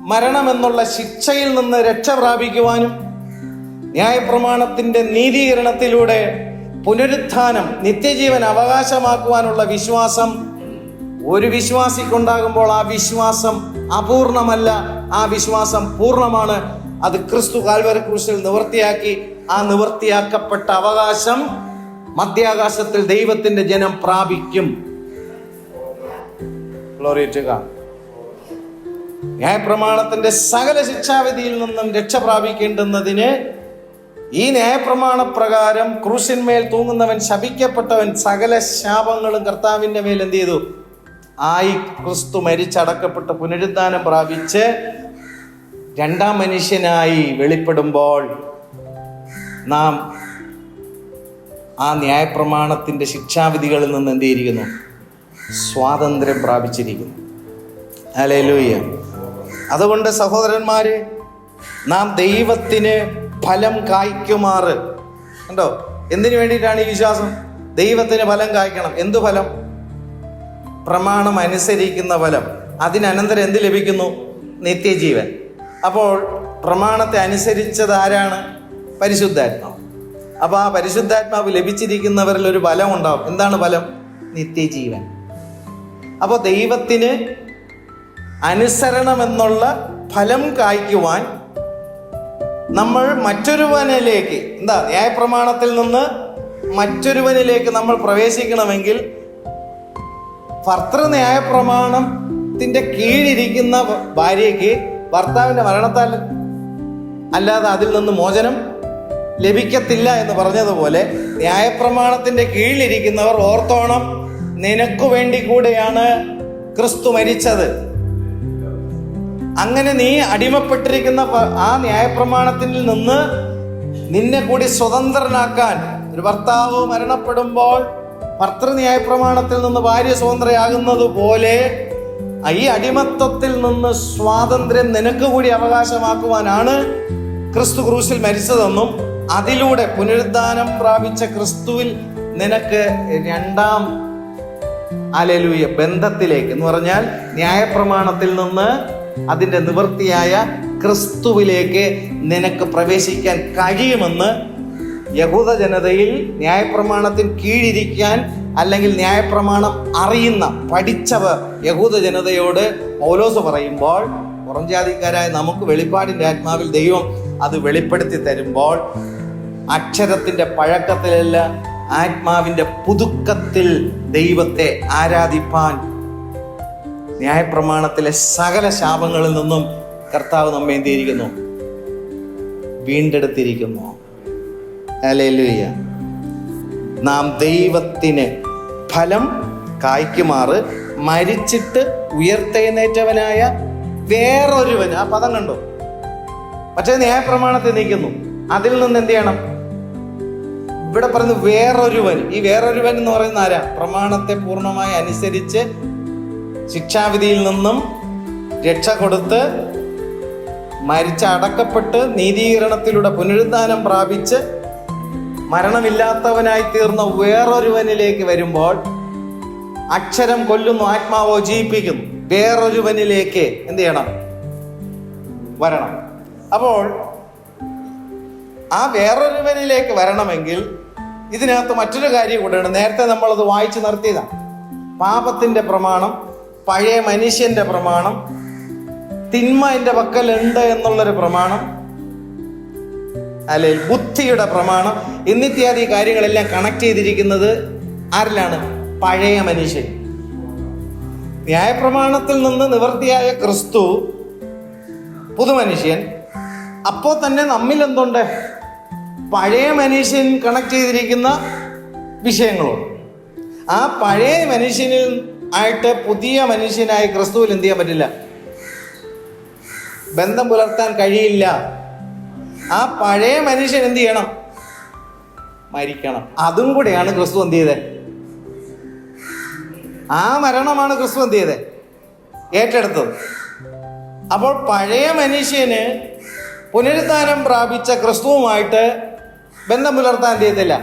മരണമെന്നുള്ള ശിക്ഷയിൽ നിന്ന് രക്ഷ പ്രാപിക്കുവാനും ന്യായപ്രമാണത്തിന്റെ നീതീകരണത്തിലൂടെ പുനരുത്ഥാനം, നിത്യജീവൻ അവകാശമാക്കുവാനുള്ള വിശ്വാസം ഒരു വിശ്വാസിക്കുണ്ടാകുമ്പോൾ ആ വിശ്വാസം അപൂർണമല്ല, ആ വിശ്വാസം പൂർണ്ണമാണ്. അത് ക്രിസ്തു കാൽവരി ക്രൂശിൽ നിവൃത്തിയാക്കി. ആ നിവൃത്തിയാക്കപ്പെട്ട അവകാശം മധ്യാകാശത്തിൽ ദൈവത്തിന്റെ ജനം പ്രാപിക്കും. Glory to God. ന്യായപ്രമാണത്തിന്റെ സകല ശിക്ഷാവിധിയിൽ നിന്നും രക്ഷ പ്രാപിക്കേണ്ടുന്നതിന് ഈ ന്യായപ്രമാണ പ്രകാരം ക്രൂശിന്മേൽ തൂങ്ങുന്നവൻ ശപിക്കപ്പെട്ടവൻ. സകല ശാപങ്ങളും കർത്താവിന്റെ മേൽ എന്ത് ചെയ്തു? ആയി. ക്രിസ്തു മരിച്ചടക്കപ്പെട്ട് പുനരുദ്ധാനം പ്രാപിച്ച് രണ്ടാം മനുഷ്യനായി വെളിപ്പെടുമ്പോൾ നാം ആ ന്യായപ്രമാണത്തിന്റെ ശിക്ഷാവിധികളിൽ നിന്ന് എന്ത് ചെയ്തിരിക്കുന്നു? സ്വാതന്ത്ര്യം പ്രാപിച്ചിരിക്കുന്നു. ഹല്ലേലൂയ. അതുകൊണ്ട് സഹോദരന്മാരെ, നാം ദൈവത്തിന് ഫലം കായ്ക്കുമാറ് കണ്ടോ. എന്തിനു വേണ്ടിയിട്ടാണ് ഈ വിശ്വാസം? ദൈവത്തിന് ഫലം കായ്ക്കണം. എന്തു ഫലം? പ്രമാണം അനുസരിക്കുന്ന ഫലം. അതിനനന്തരം എന്ത് ലഭിക്കുന്നു? നിത്യജീവൻ. അപ്പോൾ പ്രമാണത്തെ അനുസരിച്ചത് ആരാണ്? പരിശുദ്ധാത്മാവ്. അപ്പൊ ആ പരിശുദ്ധാത്മാവ് ലഭിച്ചിരിക്കുന്നവരിൽ ഒരു ഫലം ഉണ്ടാവും. എന്താണ് ഫലം? നിത്യജീവൻ. അപ്പോൾ ദൈവത്തിന് അനുസരണമെന്നുള്ള ഫലം കായ്ക്കുവാൻ നമ്മൾ മറ്റൊരുവനിലേക്ക്, ന്യായപ്രമാണത്തിൽ നിന്ന് മറ്റൊരുവനിലേക്ക് നമ്മൾ പ്രവേശിക്കണമെങ്കിൽ ഭർത്തൃ ന്യായപ്രമാണത്തിന്റെ കീഴിരിക്കുന്ന ഭാര്യയ്ക്ക് ഭർത്താവിന്റെ മരണത്താൽ അല്ലാതെ അതിൽ നിന്ന് മോചനം ലഭിക്കത്തില്ല എന്ന് പറഞ്ഞതുപോലെ ന്യായപ്രമാണത്തിന്റെ കീഴിലിരിക്കുന്നവർ ഓർത്തോണം, നിനക്കു വേണ്ടി കൂടെയാണ് ക്രിസ്തു മരിച്ചത്. അങ്ങനെ നീ അടിമപ്പെട്ടിരിക്കുന്ന ആ ന്യായപ്രമാണത്തിൽ നിന്ന് നിന്നെ കൂടി സ്വതന്ത്രനാക്കാൻ, ഒരു ഭർത്താവ് മരണപ്പെടുമ്പോൾ ഭർത്തൃ ന്യായപ്രമാണത്തിൽ നിന്ന് ഭാര്യ സ്വതന്ത്രയാകുന്നത് പോലെ ഈ അടിമത്തത്തിൽ നിന്ന് സ്വാതന്ത്ര്യം നിനക്ക് കൂടി അവകാശമാക്കുവാനാണ് ക്രിസ്തു ക്രൂശിൽ മരിച്ചതെന്നും അതിലൂടെ പുനരുദ്ധാനം പ്രാപിച്ച ക്രിസ്തുവിൽ നിനക്ക് രണ്ടാം ഹല്ലേലൂയ ബന്ധത്തിലേക്ക്, എന്ന് പറഞ്ഞാൽ ന്യായപ്രമാണത്തിൽ നിന്ന് അതിന്റെ നിവൃത്തിയായ ക്രിസ്തുവിലേക്ക് നിനക്ക് പ്രവേശിക്കാൻ കഴിയുമെന്ന് യഹൂദ ജനതയിൽ ന്യായപ്രമാണത്തിന് കീഴിരിക്കാൻ അല്ലെങ്കിൽ ന്യായപ്രമാണം അറിയുന്ന പഠിച്ചവർ യഹൂദ ജനതയോട് പൗലോസ് പറയുമ്പോൾ, പുറം ജാതിക്കാരായ നമുക്ക് വെളിപ്പാടിന്റെ ആത്മാവിൽ ദൈവം അത് വെളിപ്പെടുത്തി തരുമ്പോൾ അക്ഷരത്തിന്റെ പഴക്കത്തിലല്ല, ആത്മാവിന്റെ പുതുക്കത്തിൽ ദൈവത്തെ ആരാധിപ്പാൻ ന്യായപ്രമാണത്തിലെ സകല ശാപങ്ങളിൽ നിന്നും കർത്താവ് നമ്മെ എന്ത് ചെയ്തിരിക്കുന്നു? വീണ്ടെടുത്തിരിക്കുന്നു. ഹല്ലേലൂയ. നാം ദൈവത്തിന് ഫലം കായ്ക്കുമാറ് മരിച്ചിട്ട് ഉയർത്തെഴുന്നേറ്റവനായ വേറൊരുവൻ, ആ പദം കണ്ടോ, മറ്റേ ന്യായപ്രമാണത്തിൽ നിൽക്കുന്നു. അതിൽ നിന്ന് എന്ത് ചെയ്യണം? ഇവിടെ പറയുന്നത് വേറൊരുവൻ. ഈ വേറൊരുവൻ എന്ന് പറയുന്ന ആരാ? പ്രമാണത്തെ പൂർണ്ണമായി അനുസരിച്ച് ശിക്ഷാവിധിയിൽ നിന്നും രക്ഷ കൊടുത്ത് മരിച്ച് അടക്കപ്പെട്ട് നീതീകരണത്തിലൂടെ പുനരുദ്ധാനം പ്രാപിച്ച് മരണമില്ലാത്തവനായി തീർന്ന വേറൊരുവനിലേക്ക് വരുമ്പോൾ അക്ഷരം കൊല്ലുന്നു, ആത്മാവോ ജീവിപ്പിക്കുന്നു. വേറൊരുവനിലേക്ക് എന്ത് ചെയ്യണം? വരണം. അപ്പോൾ ആ വേറൊരുവനിലേക്ക് വരണമെങ്കിൽ ഇതിനകത്ത് മറ്റൊരു കാര്യം കൂടെയാണ്. നേരത്തെ നമ്മളത് വായിച്ചു നിർത്തിയതാണ്. പാപത്തിന്റെ പ്രമാണം, പഴയ മനുഷ്യന്റെ പ്രമാണം, തിന്മ എൻ്റെ പക്കലുണ്ട് എന്നുള്ളൊരു പ്രമാണം, അല്ലെങ്കിൽ ബുദ്ധിയുടെ പ്രമാണം എന്നിത്യാദി കാര്യങ്ങളെല്ലാം കണക്ട് ചെയ്തിരിക്കുന്നത് ആരിലാണ്? പഴയ മനുഷ്യൻ. ന്യായപ്രമാണത്തിൽ നിന്ന് നിവൃത്തിയായ ക്രിസ്തു പുതുമനുഷ്യൻ. അപ്പോൾ തന്നെ നമ്മിൽ എന്തുണ്ട്? പഴയ മനുഷ്യൻ കണക്ട് ചെയ്തിരിക്കുന്ന വിഷയങ്ങളുണ്ട്. ആ പഴയ മനുഷ്യനിൽ ആയിട്ട് പുതിയ മനുഷ്യനായ ക്രിസ്തുവിൽ എന്ത് ചെയ്യാൻ പറ്റില്ല? ബന്ധം പുലർത്താൻ കഴിയില്ല. ആ പഴയ മനുഷ്യൻ എന്ത് ചെയ്യണം? മരിക്കണം. അതും കൂടെയാണ് ക്രിസ്തു എന്ത് ചെയ്തത്? ആ മരണമാണ് ക്രിസ്തു എന്ത് ചെയ്തത്? ഏറ്റെടുത്തത്. അപ്പോൾ പഴയ മനുഷ്യന് പുനരുദ്ധാനം പ്രാപിച്ച ക്രിസ്തുവുമായിട്ട് ബന്ധം പുലർത്താൻ എന്ത് ചെയ്യത്തില്ല?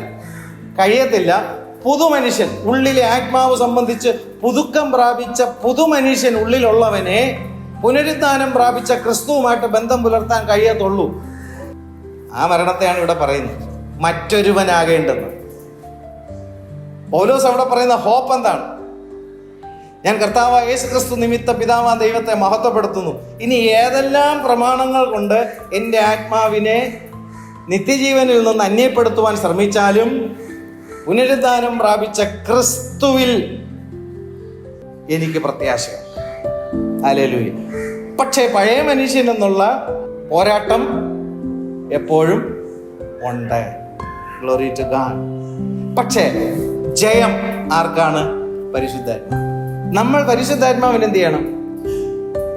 കഴിയത്തില്ല. പുതുമനുഷ്യൻ, ഉള്ളിലെ ആത്മാവ് സംബന്ധിച്ച് പുതുക്കം പ്രാപിച്ച പുതുമനുഷ്യൻ ഉള്ളിലുള്ളവനെ പുനരുദ്ധാനം പ്രാപിച്ച ക്രിസ്തുവുമായിട്ട് ബന്ധം പുലർത്താൻ കഴിയത്തുള്ളൂ. ആ മരണത്തെയാണ് ഇവിടെ പറയുന്നത് മറ്റൊരുവനാകേണ്ടത്. പൗലോസ് അവിടെ പറയുന്ന ഹോപ്പ് എന്താണ്? ഞാൻ കർത്താവായ യേശു ക്രിസ്തു നിമിത്തം പിതാവായ ദൈവത്തെ മഹത്വപ്പെടുത്തുന്നു. ഇനി ഏതെല്ലാം പ്രമാണങ്ങൾ കൊണ്ട് എൻ്റെ ആത്മാവിനെ നിത്യജീവനിൽ നിന്ന് അന്യപ്പെടുത്തുവാൻ ശ്രമിച്ചാലും പുനരുദ്ധാനം പ്രാപിച്ച ക്രിസ്തുവിൽ എനിക്ക് പ്രത്യാശയാണ്. ഹല്ലേലൂയ. പക്ഷേ പഴയ മനുഷ്യൻ എന്നുള്ള പോരാട്ടം എപ്പോഴും ഉണ്ട്. Glory to God. പക്ഷേ ജയം ആർക്കാണ്? പരിശുദ്ധാത്മാവ്. നമ്മൾ പരിശുദ്ധാത്മാവിന് എന്ത് ചെയ്യണം?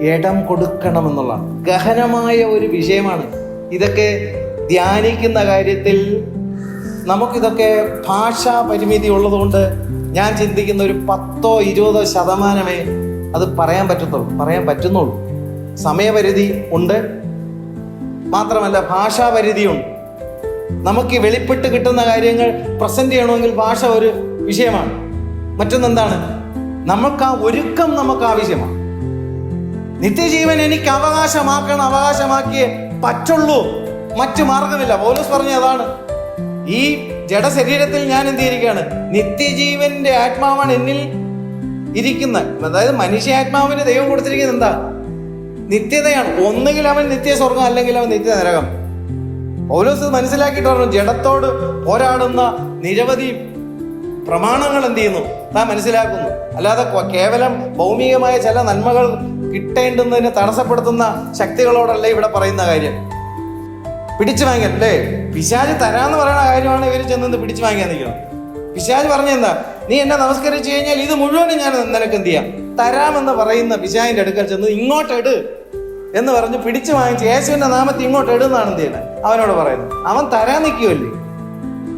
ഇടം കൊടുക്കണമെന്നുള്ള ഗഹനമായ ഒരു വിഷയമാണ്. ഇതൊക്കെ ധ്യാനിക്കുന്ന കാര്യത്തിൽ നമുക്കിതൊക്കെ ഭാഷാ പരിമിതി ഉള്ളതുകൊണ്ട് ഞാൻ ചിന്തിക്കുന്ന ഒരു 10-20% അത് പറയാൻ പറ്റുന്നുള്ളൂ. സമയപരിധി ഉണ്ട്, മാത്രമല്ല ഭാഷാപരിധിയുണ്ട്. നമുക്ക് വെളിപ്പെട്ട് കിട്ടുന്ന കാര്യങ്ങൾ പ്രസന്റ് ചെയ്യണമെങ്കിൽ ഭാഷ ഒരു വിഷയമാണ്. മറ്റൊന്നെന്താണ്? നമുക്ക് ആ ഒരുക്കം നമുക്ക് ആവശ്യമാണ്. നിത്യജീവൻ എനിക്ക് അവകാശമാക്കിയേ പറ്റുള്ളൂ, മറ്റു മാർഗമില്ല. പൗലോസ് പറഞ്ഞ അതാണ്. ഈ ജഡശരീരത്തിൽ ഞാൻ എന്ത് ചെയ്തിരിക്കുകയാണ്? നിത്യജീവന്റെ ആത്മാവാണ് എന്നിൽ ഇരിക്കുന്നത്. അതായത് മനുഷ്യാത്മാവിന് ദൈവം കൊടുത്തിരിക്കുന്നത് എന്താ? നിത്യതയാണ്. ഒന്നുകിൽ അവൻ നിത്യസ്വർഗം, അല്ലെങ്കിൽ അവൻ നിത്യ നരകം. പൗലോസ് മനസ്സിലാക്കിയിട്ട് പറഞ്ഞു, ജഡത്തോട് പോരാടുന്ന നിരവധി പ്രമാണങ്ങൾ എന്ത് ചെയ്യുന്നു? താൻ മനസ്സിലാക്കുന്നു. അല്ലാതെ കേവലം ഭൗമികമായ ചില നന്മകൾ കിട്ടേണ്ടുന്നതിന് തടസ്സപ്പെടുത്തുന്ന ശക്തികളോടല്ല ഇവിടെ പറയുന്ന കാര്യം. പിടിച്ചു വാങ്ങിക്കാൻ അല്ലേ? പിശാച് തരാന്ന് പറയുന്ന കാര്യമാണ് ഇവർ ചെന്ന് പിടിച്ചു വാങ്ങിക്കാൻ നിൽക്കുന്നത്. പിശാച് പറഞ്ഞെന്താ? നീ എന്നെ നമസ്കരിച്ചു കഴിഞ്ഞാൽ ഇത് മുഴുവനും ഞാൻ നിനക്ക് എന്ത് ചെയ്യാം? തരാമെന്ന് പറയുന്ന പിശാചിന്റെ അടുക്കൽ ചെന്ന് ഇങ്ങോട്ട് ഇട് എന്ന് പറഞ്ഞ് പിടിച്ചു വാങ്ങിച്ച് യേശുവിന്റെ നാമത്തിൽ ഇങ്ങോട്ട് ഇടുന്നാണ് എന്ത് ചെയ്യുന്നത്? അവനോട് പറയുന്നത്. അവൻ തരാൻ നിൽക്കുമല്ലേ?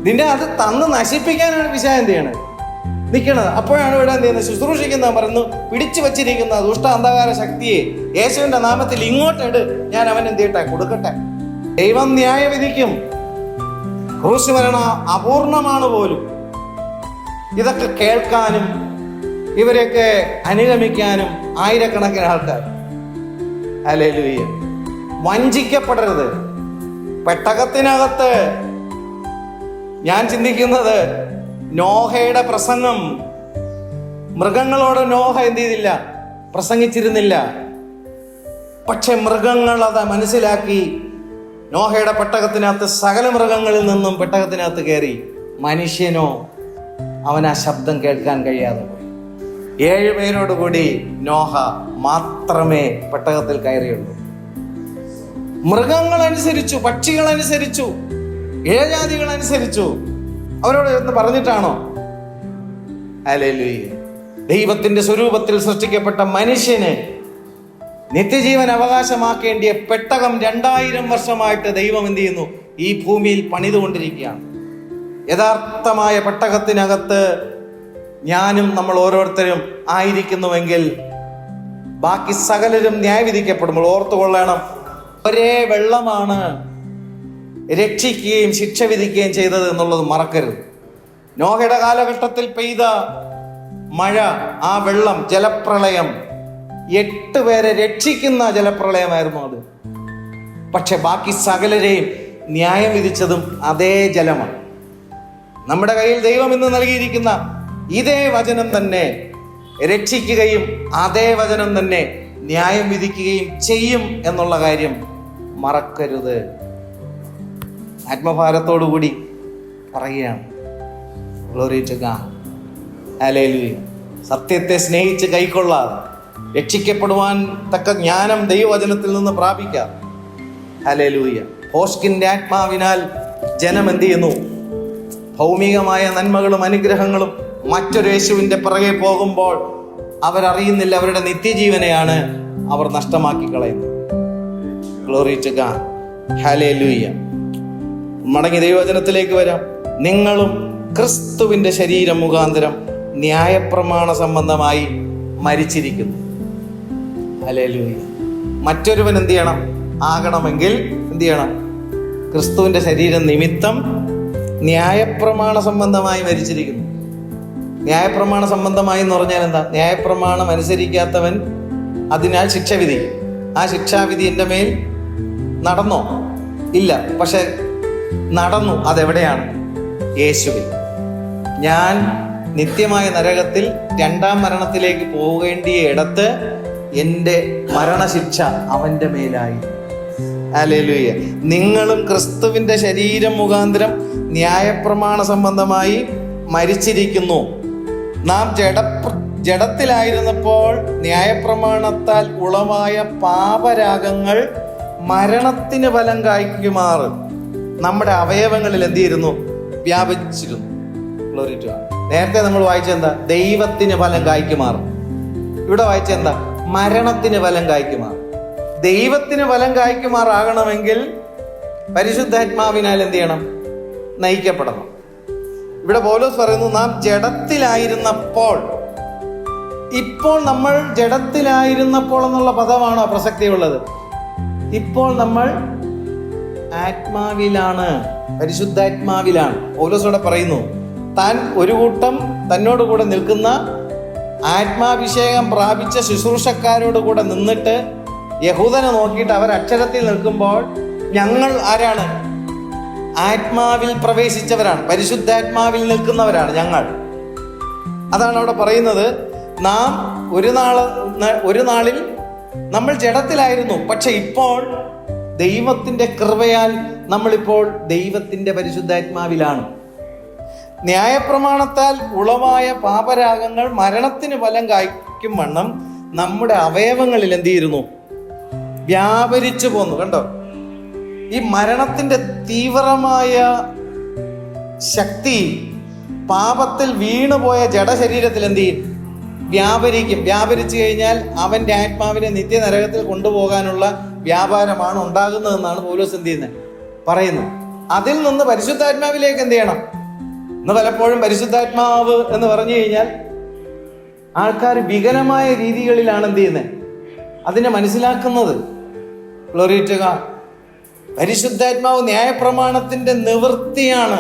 നിന്നെ അത് തന്ന് നശിപ്പിക്കാനാണ് പിശാച് എന്ത് ചെയ്യണത്? നിൽക്കണത്. അപ്പോഴാണ് ഇവിടെ എന്ത് ചെയ്യുന്നത്? ശുശ്രൂഷിക്കുന്ന പറയുന്നു, പിടിച്ചു വച്ചിരിക്കുന്ന ദുഷ്ട അന്ധകാര ശക്തിയെ യേശുവിന്റെ നാമത്തിൽ ഇങ്ങോട്ട് ഇട്, ഞാൻ അവൻ എന്ത് ചെയ്യട്ടെ? കൊടുക്കട്ടെ. ദൈവം ന്യായവിധിക്കും. ക്രൂശ് മരണം അപൂർണമാണ് പോലും. ഇതൊക്കെ കേൾക്കാനും ഇവരെയൊക്കെ അനുഗമിക്കാനും ആയിരക്കണക്കിന് ആൾക്കാർ. ഹല്ലേലൂയ. വഞ്ചിക്കപ്പെടരുത്. പെട്ടകത്തിനകത്ത് ഞാൻ ചിന്തിക്കുന്നത് നോഹയുടെ പ്രസംഗം, മൃഗങ്ങളോട് നോഹ എന്ത് ചെയ്തില്ല? പ്രസംഗിച്ചിരുന്നില്ല. പക്ഷെ മൃഗങ്ങൾ അത് മനസ്സിലാക്കി നോഹയുടെ പെട്ടകത്തിനകത്ത് സകല മൃഗങ്ങളിൽ നിന്നും പെട്ടകത്തിനകത്ത് കയറി. മനുഷ്യനോ അവൻ ആ ശബ്ദം കേൾക്കാൻ കഴിയാതെ പോയി. 7 പേരോടുകൂടി നോഹ മാത്രമേ പെട്ടകത്തിൽ കയറിയുള്ളൂ. മൃഗങ്ങൾ അനുസരിച്ചു, പക്ഷികൾ അനുസരിച്ചു, ഇഴജാതികൾ അനുസരിച്ചു. അവരോട് എന്ന് പറഞ്ഞിട്ടാണോ? ഹല്ലേലൂയ. ദൈവത്തിന്റെ സ്വരൂപത്തിൽ സൃഷ്ടിക്കപ്പെട്ട മനുഷ്യന് നിത്യജീവൻ അവകാശമാക്കേണ്ടിയ പെട്ടകം 2000 വർഷമായിട്ട് ദൈവം എന്ത് ചെയ്യുന്നു? ഈ ഭൂമിയിൽ പണിതുകൊണ്ടിരിക്കുകയാണ്. യഥാർത്ഥമായ പെട്ടകത്തിനകത്ത് ഞാനും നമ്മൾ ഓരോരുത്തരും ആയിരിക്കുന്നുവെങ്കിൽ ബാക്കി സകലരും ന്യായവിധിക്കപ്പെടുമ്പോൾ ഓർത്തുകൊള്ളണം, ഒരേ വെള്ളമാണ് രക്ഷിക്കുകയും ശിക്ഷ വിധിക്കുകയും ചെയ്തത് എന്നുള്ളത് മറക്കരുത്. നോഹയുടെ കാലഘട്ടത്തിൽ പെയ്ത മഴ, ആ വെള്ളം, ജലപ്രളയം, 8 പേരെ രക്ഷിക്കുന്ന ജലപ്രളയമായിരുന്നു അത്. പക്ഷെ ബാക്കി സകലരെയും ന്യായം വിധിച്ചതും അതേ ജലമാണ്. നമ്മുടെ കയ്യിൽ ദൈവം ഇന്ന് നൽകിയിരിക്കുന്ന ഇതേ വചനം തന്നെ രക്ഷിക്കുകയും അതേ വചനം തന്നെ ന്യായം വിധിക്കുകയും ചെയ്യും എന്നുള്ള കാര്യം മറക്കരുത്. ആത്മഭാരത്തോടുകൂടി പറയുകയാണ്. Glory to God. ഹല്ലേലൂയ. സത്യത്തെ സ്നേഹിച്ച് കൈക്കൊള്ളാതെ രക്ഷിക്കപ്പെടുവാൻ തക്ക ജ്ഞാനം ദൈവവചനത്തിൽ നിന്ന് പ്രാപിക്കാം. ഹല്ലേലൂയ. ഹോഷ്കിന്റെ ആത്മാവിനാൽ ജനം എന്ത് ചെയ്യുന്നു? ഭൗമികമായ നന്മകളും അനുഗ്രഹങ്ങളും മറ്റൊരു യേശുവിന്റെ പിറകെ പോകുമ്പോൾ അവരറിയുന്നില്ല, അവരുടെ നിത്യജീവനെയാണ് അവർ നഷ്ടമാക്കി കളയുന്നത്. Glory to God. ഹല്ലേലൂയ. മടങ്ങി ദൈവവചനത്തിലേക്ക് വരാം. നിങ്ങളും ക്രിസ്തുവിന്റെ ശരീരം മുഖാന്തരം ന്യായപ്രമാണ സംബന്ധമായി മരിച്ചിരിക്കുന്നു. ഹല്ലേലൂയ. മറ്റൊരുവൻ എന്ത് ചെയ്യണം? ആകണമെങ്കിൽ എന്ത് ചെയ്യണം? ക്രിസ്തുവിന്റെ ശരീരം നിമിത്തം ന്യായപ്രമാണ സംബന്ധമായി മരിച്ചിരിക്കുന്നു. ന്യായപ്രമാണ സംബന്ധമായി എന്ന് പറഞ്ഞാൽ എന്താ? ന്യായപ്രമാണം അനുസരിക്കാത്തവൻ അതിനാൽ ശിക്ഷ വിധിക്കും. ആ ശിക്ഷാവിധി എൻ്റെ മേൽ നടന്നോ? ഇല്ല. പക്ഷെ നടന്നു. അതെവിടെയാണ്? യേശുവിൽ. ഞാൻ നിത്യമായ നരകത്തിൽ 2ാം മരണത്തിലേക്ക് പോകേണ്ടിയ ഇടത്ത് എൻ്റെ മരണശിക്ഷ അവൻ്റെ മേലായി. ഹല്ലേലൂയ. നിങ്ങളും ക്രിസ്തുവിന്റെ ശരീരം മുഖാന്തരം ന്യായപ്രമാണ സംബന്ധമായി മരിച്ചിരിക്കുന്നു. നാം ജഡത്തിലായിരുന്നപ്പോൾ ന്യായപ്രമാണത്താൽ ഉളവായ പാപരാഗങ്ങൾ മരണത്തിന് ഫലം കായ്ക്കുമാറ് നമ്മുടെ അവയവങ്ങളിൽ എന്ത് ചെയ്തിരുന്നു? വ്യാപിച്ചിരുന്നു. നേരത്തെ നമ്മൾ വായിച്ചെന്താ? ദൈവത്തിന് ഫലം കായ്ക്കുമാറും. ഇവിടെ വായിച്ചെന്താ? മരണത്തിന് ഫലം കായ്ക്കുമാറും. ദൈവത്തിന് ഫലം കായ്ക്കുമാറാകണമെങ്കിൽ പരിശുദ്ധാത്മാവിനാൽ എന്ത് ചെയ്യണം? നയിക്കപ്പെടണം. ഇവിടെ പൗലോസ് പറയുന്നു, നാം ജഡത്തിലായിരുന്നപ്പോൾ. ഇപ്പോൾ നമ്മൾ ജഡത്തിലായിരുന്നപ്പോൾ എന്നുള്ള പദമാണോ പ്രസക്തിയുള്ളത്? ഇപ്പോൾ നമ്മൾ ആത്മാവിലാണ്, പരിശുദ്ധാത്മാവിലാണ്. പൗലോസോടെ പറയുന്നു, താൻ ഒരു കൂട്ടം തന്നോട് കൂടെ നിൽക്കുന്ന ആത്മാഭിഷേകം പ്രാപിച്ച ശുശ്രൂഷക്കാരോട് കൂടെ നിന്നിട്ട് യഹൂദനെ നോക്കിയിട്ട് അവർ അക്ഷരത്തിൽ നിൽക്കുമ്പോൾ ഞങ്ങൾ ആരാണ്? ആത്മാവിൽ പ്രവേശിച്ചവരാണ്, പരിശുദ്ധാത്മാവിൽ നിൽക്കുന്നവരാണ് ഞങ്ങൾ. അതാണ് അവിടെ പറയുന്നത്. നാം ഒരു നാളിൽ നമ്മൾ ജഡത്തിലായിരുന്നു, പക്ഷെ ഇപ്പോൾ ദൈവത്തിന്റെ കൃപയാൽ നമ്മളിപ്പോൾ ദൈവത്തിന്റെ പരിശുദ്ധാത്മാവിലാണ്. ന്യായപ്രമാണത്താൽ ഉളവായ പാപരാഗങ്ങൾ മരണത്തിന് ഫലം കായ്ക്കും വണ്ണം നമ്മുടെ അവയവങ്ങളിൽ എന്ത് ചെയ്യുന്നു? വ്യാപരിച്ചു പോന്നു. കണ്ടോ? ഈ മരണത്തിന്റെ തീവ്രമായ ശക്തി പാപത്തിൽ വീണുപോയ ജഡശരീരത്തിൽ എന്ത് ചെയ്യും? വ്യാപരിക്കും. വ്യാപരിച്ചു കഴിഞ്ഞാൽ അവന്റെ ആത്മാവിനെ നിത്യനരകത്തിൽ കൊണ്ടുപോകാനുള്ള വ്യാപാരമാണ് ഉണ്ടാകുന്നതെന്നാണ് പൗലോസ് എന്ത് ചെയ്യുന്നത്? പറയുന്നത്. അതിൽ നിന്ന് പരിശുദ്ധാത്മാവിലേക്ക് എന്ത് ചെയ്യണം? ഇന്ന് പലപ്പോഴും പരിശുദ്ധാത്മാവ് എന്ന് പറഞ്ഞു കഴിഞ്ഞാൽ ആൾക്കാർ വികലമായ രീതികളിലാണ് എന്ത് ചെയ്യുന്നത്? അതിനെ മനസ്സിലാക്കുന്നത്. Glory to God. പരിശുദ്ധാത്മാവ് ന്യായപ്രമാണത്തിന്റെ നിവൃത്തിയാണ്.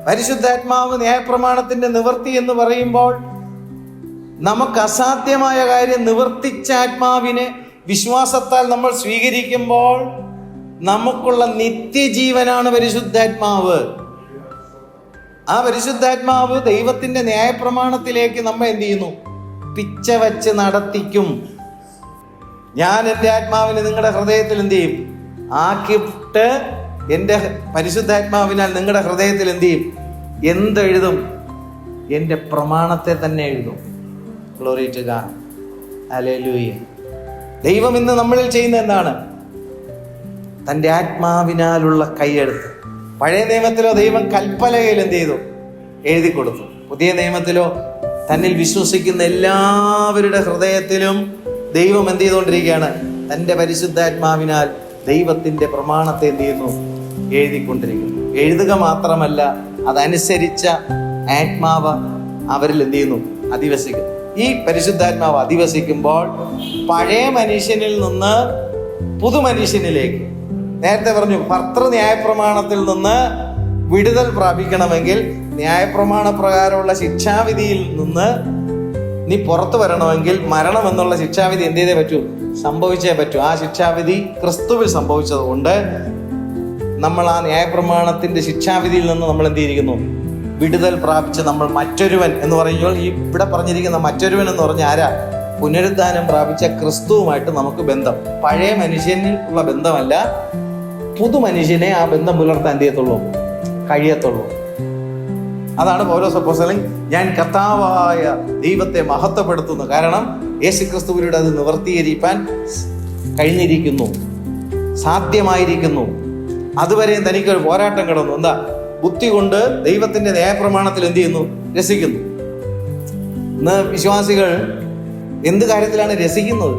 പരിശുദ്ധാത്മാവ് ന്യായപ്രമാണത്തിന്റെ നിവൃത്തി എന്ന് പറയുമ്പോൾ നമുക്ക് അസാധ്യമായ കാര്യം നിവർത്തിച്ച ആത്മാവിനെ വിശ്വാസത്താൽ നമ്മൾ സ്വീകരിക്കുമ്പോൾ നമുക്കുള്ള നിത്യജീവനാണ് പരിശുദ്ധാത്മാവ്. ആ പരിശുദ്ധാത്മാവ് ദൈവത്തിന്റെ ന്യായപ്രമാണത്തിലേക്ക് നമ്മെ എന്ത് ചെയ്യുന്നു? പിച്ച വച്ച് നടത്തിക്കും. ഞാൻ എൻ്റെ ആത്മാവിനെ നിങ്ങളുടെ ഹൃദയത്തിൽ എന്ത് ചെയ്യും? ആക്കിയിട്ട് എൻ്റെ പരിശുദ്ധാത്മാവിനാൽ നിങ്ങളുടെ ഹൃദയത്തിൽ എന്ത് ചെയ്യും? എന്തെഴുതും? എൻ്റെ പ്രമാണത്തെ തന്നെ എഴുതും. Glory to God. ഹല്ലേലൂയ. ദൈവം ഇന്ന് നമ്മളിൽ ചെയ്യുന്ന എന്താണ്? തൻ്റെ ആത്മാവിനാലുള്ള കൈയെഴുത്ത്. പഴയ നിയമത്തിലോ ദൈവം കൽപ്പലകയിൽ എന്ത് ചെയ്തു? എഴുതി കൊടുത്തു. പുതിയ നിയമത്തിലോ തന്നിൽ വിശ്വസിക്കുന്ന എല്ലാവരുടെ ഹൃദയത്തിലും ദൈവം എന്ത് ചെയ്തുകൊണ്ടിരിക്കുകയാണ്? തൻ്റെ പരിശുദ്ധാത്മാവിനാൽ ദൈവത്തിൻ്റെ പ്രമാണത്തെ എന്ത് ചെയ്യുന്നു? എഴുതിക്കൊണ്ടിരിക്കുന്നു. എഴുതുക മാത്രമല്ല, അതനുസരിച്ച ആത്മാവ് അവരിൽ എന്ത് ചെയ്യുന്നു? അധിവസിക്കുന്നു. ഈ പരിശുദ്ധാത്മാവ് അധിവസിക്കുമ്പോൾ പഴയ മനുഷ്യനിൽ നിന്ന് പുതുമനുഷ്യനിലേക്ക്, നേരത്തെ പറഞ്ഞു ഭർത്തൃ ന്യായപ്രമാണത്തിൽ നിന്ന് വിടുതൽ പ്രാപിക്കണമെങ്കിൽ ന്യായപ്രമാണ പ്രകാരമുള്ള ശിക്ഷാവിധിയിൽ നിന്ന് നീ പുറത്തു വരണമെങ്കിൽ മരണം എന്നുള്ള ശിക്ഷാവിധി എന്ത് ചെയ്തേ പറ്റൂ? സംഭവിച്ചേ പറ്റൂ. ആ ശിക്ഷാവിധി ക്രിസ്തുവിൽ സംഭവിച്ചത് കൊണ്ട് നമ്മൾ ആ ന്യായപ്രമാണത്തിന്റെ ശിക്ഷാവിധിയിൽ നിന്ന് നമ്മൾ എന്ത് ചെയ്തിരിക്കുന്നു? വിടുതൽ പ്രാപിച്ച് നമ്മൾ മറ്റൊരുവൻ എന്ന് പറയുമ്പോൾ ഈ ഇവിടെ പറഞ്ഞിരിക്കുന്ന മറ്റൊരുവൻ എന്ന് പറഞ്ഞ ആരാ? പുനരുദ്ധാനം പ്രാപിച്ച ക്രിസ്തുവുമായിട്ട് നമുക്ക് ബന്ധം. പഴയ മനുഷ്യനിൽ ഉള്ള ബന്ധമല്ല, പുതുമനുഷ്യനെ ആ ബന്ധം പുലർത്താൻ എന്ത് ചെയ്യത്തുള്ളൂ? കഴിയത്തുള്ളൂ. അതാണ് പൗലോസ് അപ്പോസ്തലൻ ഞാൻ കർത്താവായ ദൈവത്തെ മഹത്വപ്പെടുത്തുന്നു. കാരണം യേശുക്രിസ്തുവിലൂടെ അത് നിവർത്തീകരിക്കാൻ കഴിഞ്ഞിരിക്കുന്നു, സാധ്യമായിരിക്കുന്നു. അതുവരെയും തനിക്കൊരു പോരാട്ടം കിടന്നു. എന്താ? ബുദ്ധി കൊണ്ട് ദൈവത്തിന്റെ ന്യായപ്രമാണത്തിൽ എന്ത് ചെയ്യുന്നു? രസിക്കുന്നു. ഇന്ന് വിശ്വാസികൾ എന്ത് കാര്യത്തിലാണ് രസിക്കുന്നത്?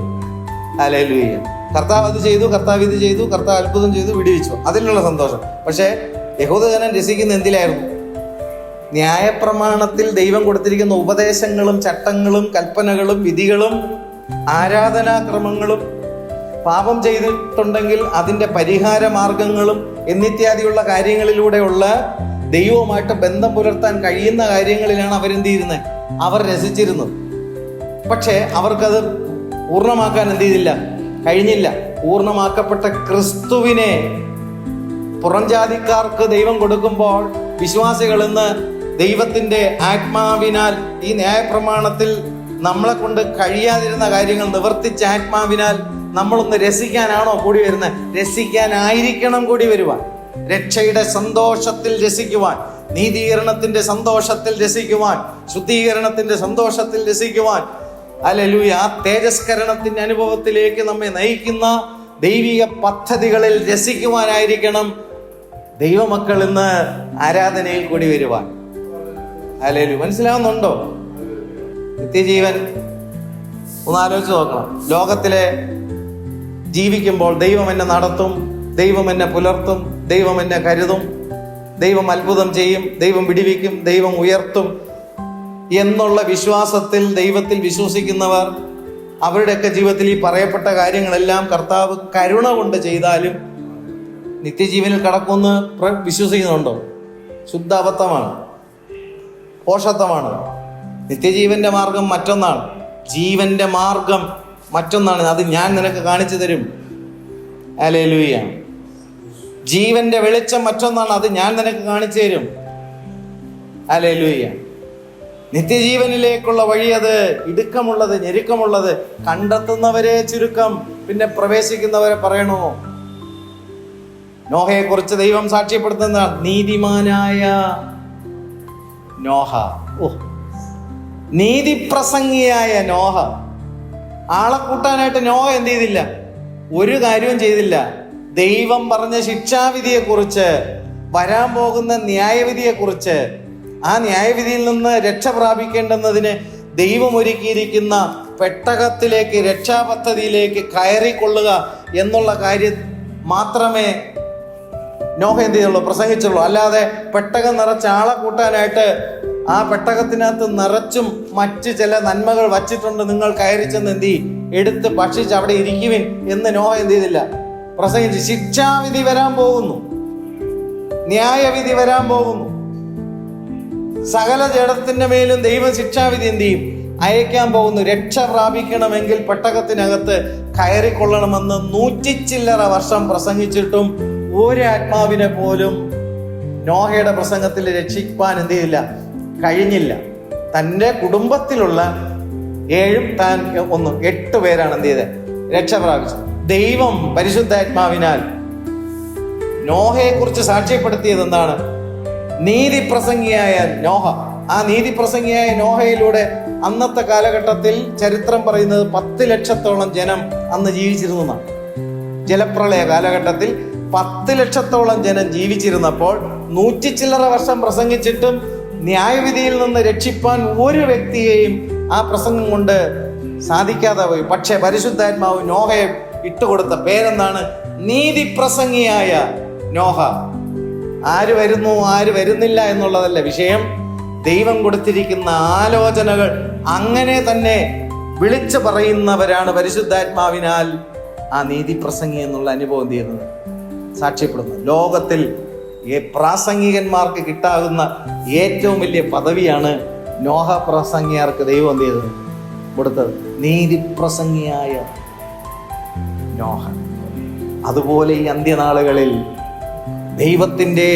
ഹല്ലേലൂയ. കർത്താവ് അത് ചെയ്തു, കർത്താവ് ഇത് ചെയ്തു, കർത്താവ് അത്ഭുതം ചെയ്തു, വിടുവിച്ചു, അതിലുള്ള സന്തോഷം. പക്ഷെ യഹൂദജനം രസിക്കുന്ന എന്തിലായിരുന്നു? ന്യായപ്രമാണത്തിൽ ദൈവം കൊടുത്തിരിക്കുന്ന ഉപദേശങ്ങളും ചട്ടങ്ങളും കൽപ്പനകളും വിധികളും ആരാധനാക്രമങ്ങളും പാപം ചെയ്തിട്ടുണ്ടെങ്കിൽ അതിൻ്റെ പരിഹാര മാർഗങ്ങളും എന്നിത്യാദിയുള്ള കാര്യങ്ങളിലൂടെയുള്ള ദൈവവുമായിട്ട് ബന്ധം പുലർത്താൻ കഴിയുന്ന കാര്യങ്ങളിലാണ് അവരെന്ത് ചെയ്യുന്നത്? അവർ രസിച്ചിരുന്നത്. പക്ഷേ അവർക്കത് പൂർണ്ണമാക്കാൻ എന്ത് ചെയ്തില്ല? കഴിഞ്ഞില്ല. പൂർണ്ണമാക്കപ്പെട്ട ക്രിസ്തുവിനെ പുറംജാതിക്കാർക്ക് ദൈവം കൊടുക്കുമ്പോൾ വിശ്വാസികൾ ഇന്ന് ദൈവത്തിന്റെ ആത്മാവിനാൽ ഈ ന്യായപ്രമാണത്തിൽ നമ്മളെ കൊണ്ട് കഴിയാതിരുന്ന കാര്യങ്ങൾ നിവർത്തിച്ച ആത്മാവിനാൽ നമ്മളൊന്ന് രസിക്കാനാണോ കൂടി വരുന്നത്? രസിക്കാനായിരിക്കണം കൂടി വരുവാൻ. രക്ഷയുടെ സന്തോഷത്തിൽ രസിക്കുവാൻ, നീതീകരണത്തിന്റെ സന്തോഷത്തിൽ രസിക്കുവാൻ, ശുദ്ധീകരണത്തിന്റെ സന്തോഷത്തിൽ രസിക്കുവാൻ, ഹല്ലേലൂയ, ആ തേജസ്കരണത്തിന്റെ അനുഭവത്തിലേക്ക് നമ്മെ നയിക്കുന്ന ദൈവിക പദ്ധതികളിൽ രസിക്കുവാനായിരിക്കണം ദൈവമക്കൾ ഇന്ന് ആരാധനയിൽ കൂടി വരുവാൻ. ഹല്ലേലൂയ. മനസ്സിലാവുന്നുണ്ടോ? നിത്യജീവൻ ഒന്ന് ആലോചിച്ച് നോക്കണം. ലോകത്തിലെ ജീവിക്കുമ്പോൾ ദൈവം എന്നെ നടത്തും, ദൈവം എന്നെ പുലർത്തും, ദൈവം എന്നെ കരുതും, ദൈവം അത്ഭുതം ചെയ്യും, ദൈവം വിടിവിക്കും, ദൈവം ഉയർത്തും എന്നുള്ള വിശ്വാസത്തിൽ ദൈവത്തിൽ വിശ്വസിക്കുന്നവർ അവരുടെയൊക്കെ ജീവിതത്തിൽ ഈ പറയപ്പെട്ട കാര്യങ്ങളെല്ലാം കർത്താവ് കരുണ കൊണ്ട് ചെയ്താലും നിത്യജീവനിൽ കടക്കുമെന്ന് വിശ്വസിക്കുന്നുണ്ടോ? ശുദ്ധ അബദ്ധമാണ്, പോഷത്വമാണ്. നിത്യജീവന്റെ മാർഗം മറ്റൊന്നാണ്, ജീവന്റെ മാർഗം മറ്റൊന്നാണ്. അത് ഞാൻ നിനക്ക് കാണിച്ചു തരും. ഹല്ലേലൂയ. ജീവന്റെ വെളിച്ചം മറ്റൊന്നാണ്, അത് ഞാൻ നിനക്ക് കാണിച്ചു തരും. ഹല്ലേലൂയ. നിത്യജീവനിലേക്കുള്ള വഴി അത് ഇടുക്കമുള്ളത്, ഞെരുക്കമുള്ളത്, കണ്ടെത്തുന്നവരെ ചുരുക്കം, പിന്നെ പ്രവേശിക്കുന്നവരെ പറയണോ? നോഹയെ കുറിച്ച് ദൈവം സാക്ഷ്യപ്പെടുത്തുന്ന നീതിമാനായ നോഹ. നീതിപ്രസംഗിയായ നോഹ. ആളെ കൂട്ടാനായിട്ട് നോഹ എന്ത് ചെയ്തില്ല? ഒരു കാര്യവും ചെയ്തില്ല. ദൈവം പറഞ്ഞ ശിക്ഷാവിധിയെക്കുറിച്ച്, വരാൻ പോകുന്ന ന്യായവിധിയെക്കുറിച്ച്, ആ ന്യായവിധിയിൽ നിന്ന് രക്ഷ പ്രാപിക്കേണ്ടുന്നതിന് ദൈവം ഒരുക്കിയിരിക്കുന്ന പെട്ടകത്തിലേക്ക്, രക്ഷാപദ്ധതിയിലേക്ക് കയറിക്കൊള്ളുക എന്നുള്ള കാര്യം മാത്രമേ നോഹ എന്ത് ചെയ്യുള്ളൂ? പ്രസംഗിച്ചുള്ളൂ. അല്ലാതെ പെട്ടകം നിറച്ച ആളെ കൂട്ടാനായിട്ട് ആ പെട്ടകത്തിനകത്ത് നിറച്ചും മറ്റ് ചില നന്മകൾ വച്ചിട്ടുണ്ട്, നിങ്ങൾ കയറി ചെന്ന് എന്ത് ചെയ്യും? എടുത്ത് ഭക്ഷിച്ച് അവിടെ ഇരിക്കുവിൻ എന്ന് നോഹ എന്ത് ചെയ്തില്ല? പ്രസംഗിച്ച്. ശിക്ഷാവിധി വരാൻ പോകുന്നു, ന്യായവിധി വരാൻ പോകുന്നു. സകല ജഡത്തിന്റെ മേലും ദൈവം ശിക്ഷാവിധി എന്ത് ചെയ്യും? അയക്കാൻ പോകുന്നു. രക്ഷ പ്രാപിക്കണമെങ്കിൽ പെട്ടകത്തിനകത്ത് കയറിക്കൊള്ളണമെന്ന് 100 ചില്ലറ വർഷം പ്രസംഗിച്ചിട്ടും ഒരു ആത്മാവിനെ പോലും നോഹയുടെ പ്രസംഗത്തിൽ രക്ഷിക്കാൻ എന്ത് ചെയ്തില്ല? കഴിഞ്ഞില്ല. തൻ്റെ കുടുംബത്തിലുള്ള 7 താൻ 8 പേരാണ് എന്ത് ചെയ്തത്? രക്ഷ പ്രാപിച്ചത്. ദൈവം പരിശുദ്ധാത്മാവിനാൽ നോഹയെ കുറിച്ച് സാക്ഷ്യപ്പെടുത്തിയത് എന്താണ്? നീതിപ്രസംഗിയായ നോഹ. ആ നീതിപ്രസംഗിയായ നോഹയിലൂടെ അന്നത്തെ കാലഘട്ടത്തിൽ ചരിത്രം പറയുന്നത് 10 ലക്ഷത്തോളം ജനം അന്ന് ജീവിച്ചിരുന്നതാണ്. ജലപ്രളയ കാലഘട്ടത്തിൽ 10 ലക്ഷത്തോളം ജനം ജീവിച്ചിരുന്നപ്പോൾ 100 ചില്ലറ വർഷം പ്രസംഗിച്ചിട്ടും ന്യായവിധിയിൽ നിന്ന് രക്ഷിപ്പാൻ ഒരു വ്യക്തിയെയും ആ പ്രസംഗം കൊണ്ട് സാധിക്കാതെ പോയി. പക്ഷെ പരിശുദ്ധാത്മാവ് നോഹയെ ഇട്ടുകൊടുത്ത പേരെന്താണ്? നീതിപ്രസംഗിയായ നോഹ. ആര് വരുന്നു ആര് വരുന്നില്ല എന്നുള്ളതല്ല വിഷയം. ദൈവം കൊടുത്തിരിക്കുന്ന ആലോചനകൾ അങ്ങനെ തന്നെ വിളിച്ചു പറയുന്നവരാണ് പരിശുദ്ധാത്മാവിനാൽ ആ നീതിപ്രസംഗി എന്നുള്ള അനുഭവം ചെയ്യുന്നത്, സാക്ഷ്യപ്പെടുന്നത്. ലോകത്തിൽ പ്രാസംഗികന്മാർക്ക് കിട്ടാവുന്ന ഏറ്റവും വലിയ പദവിയാണ് നോഹ പ്രസംഗിയാർക്ക് ദൈവം ചെയ്തത് കൊടുത്തത്, നീതിപ്രസംഗിയായ നോഹ. അതുപോലെ ഈ അന്ത്യനാളുകളിൽ ദൈവത്തിൻ്റെ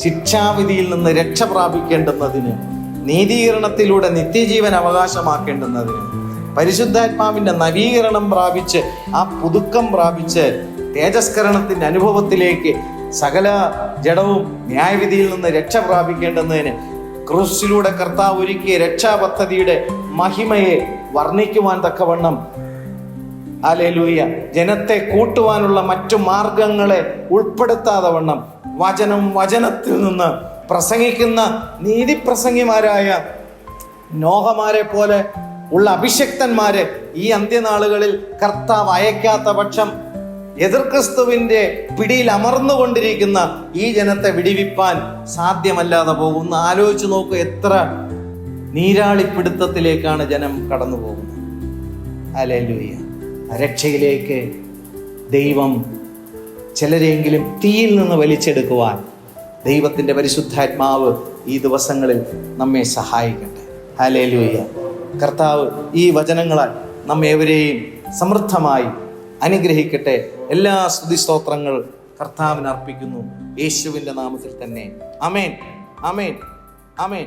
ശിക്ഷാവിധിയിൽ നിന്ന് രക്ഷ പ്രാപിക്കേണ്ടുന്നതിന്, നീതീകരണത്തിലൂടെ നിത്യജീവൻ അവകാശമാക്കേണ്ടുന്നതിന്, പരിശുദ്ധാത്മാവിൻ്റെ നവീകരണം പ്രാപിച്ച് ആ പുതുക്കം പ്രാപിച്ച് തേജസ്കരണത്തിൻ്റെ അനുഭവത്തിലേക്ക് സകല ജഡവും ന്യായവിധിയിൽ നിന്ന് രക്ഷ പ്രാപിക്കേണ്ടുന്നതിന് ക്രൂസിലൂടെ കർത്താവ് ഒരുക്കിയ രക്ഷാപദ്ധതിയുടെ മഹിമയെ വർണ്ണിക്കുവാൻ തക്കവണ്ണം ഹല്ലേലൂയ ജനത്തെ കൂട്ടുവാനുള്ള മറ്റു മാർഗങ്ങളെ ഉൾപ്പെടുത്താതെ വണ്ണം വചനത്തിൽ നിന്ന് പ്രസംഗിക്കുന്ന നീതിപ്രസംഗിമാരായ നോഹമാരെ പോലെ ഉള്ള അഭിഷക്തന്മാരെ ഈ അന്ത്യനാളുകളിൽ കർത്താവ് അയക്കാത്ത പക്ഷം എതിർ ക്രിസ്തുവിന്റെ പിടിയിൽ അമർന്നുകൊണ്ടിരിക്കുന്ന ഈ ജനത്തെ വിടിവിപ്പാൻ സാധ്യമല്ലാതെ പോകുന്ന. ആലോചിച്ച് നോക്കൂ, എത്ര നീരാളിപ്പിടുത്തത്തിലേക്കാണ് ജനം കടന്നു പോകുന്നത്. ഹല്ലേലൂയ. രക്ഷയിലേക്ക് ദൈവം ചിലരെങ്കിലും തീയിൽ നിന്ന് വലിച്ചെടുക്കുവാൻ ദൈവത്തിൻ്റെ പരിശുദ്ധാത്മാവ് ഈ ദിവസങ്ങളിൽ നമ്മെ സഹായിക്കട്ടെ. ഹല്ലേലൂയ. കർത്താവ് ഈ വചനങ്ങളാൽ നമ്മേവരെയും സമൃദ്ധമായി അനുഗ്രഹിക്കട്ടെ. എല്ലാ സ്തുതിസ്തോത്രങ്ങൾ കർത്താവിന് അർപ്പിക്കുന്നു യേശുവിൻ്റെ നാമത്തിൽ തന്നെ. ആമേൻ, ആമേൻ, ആമേൻ.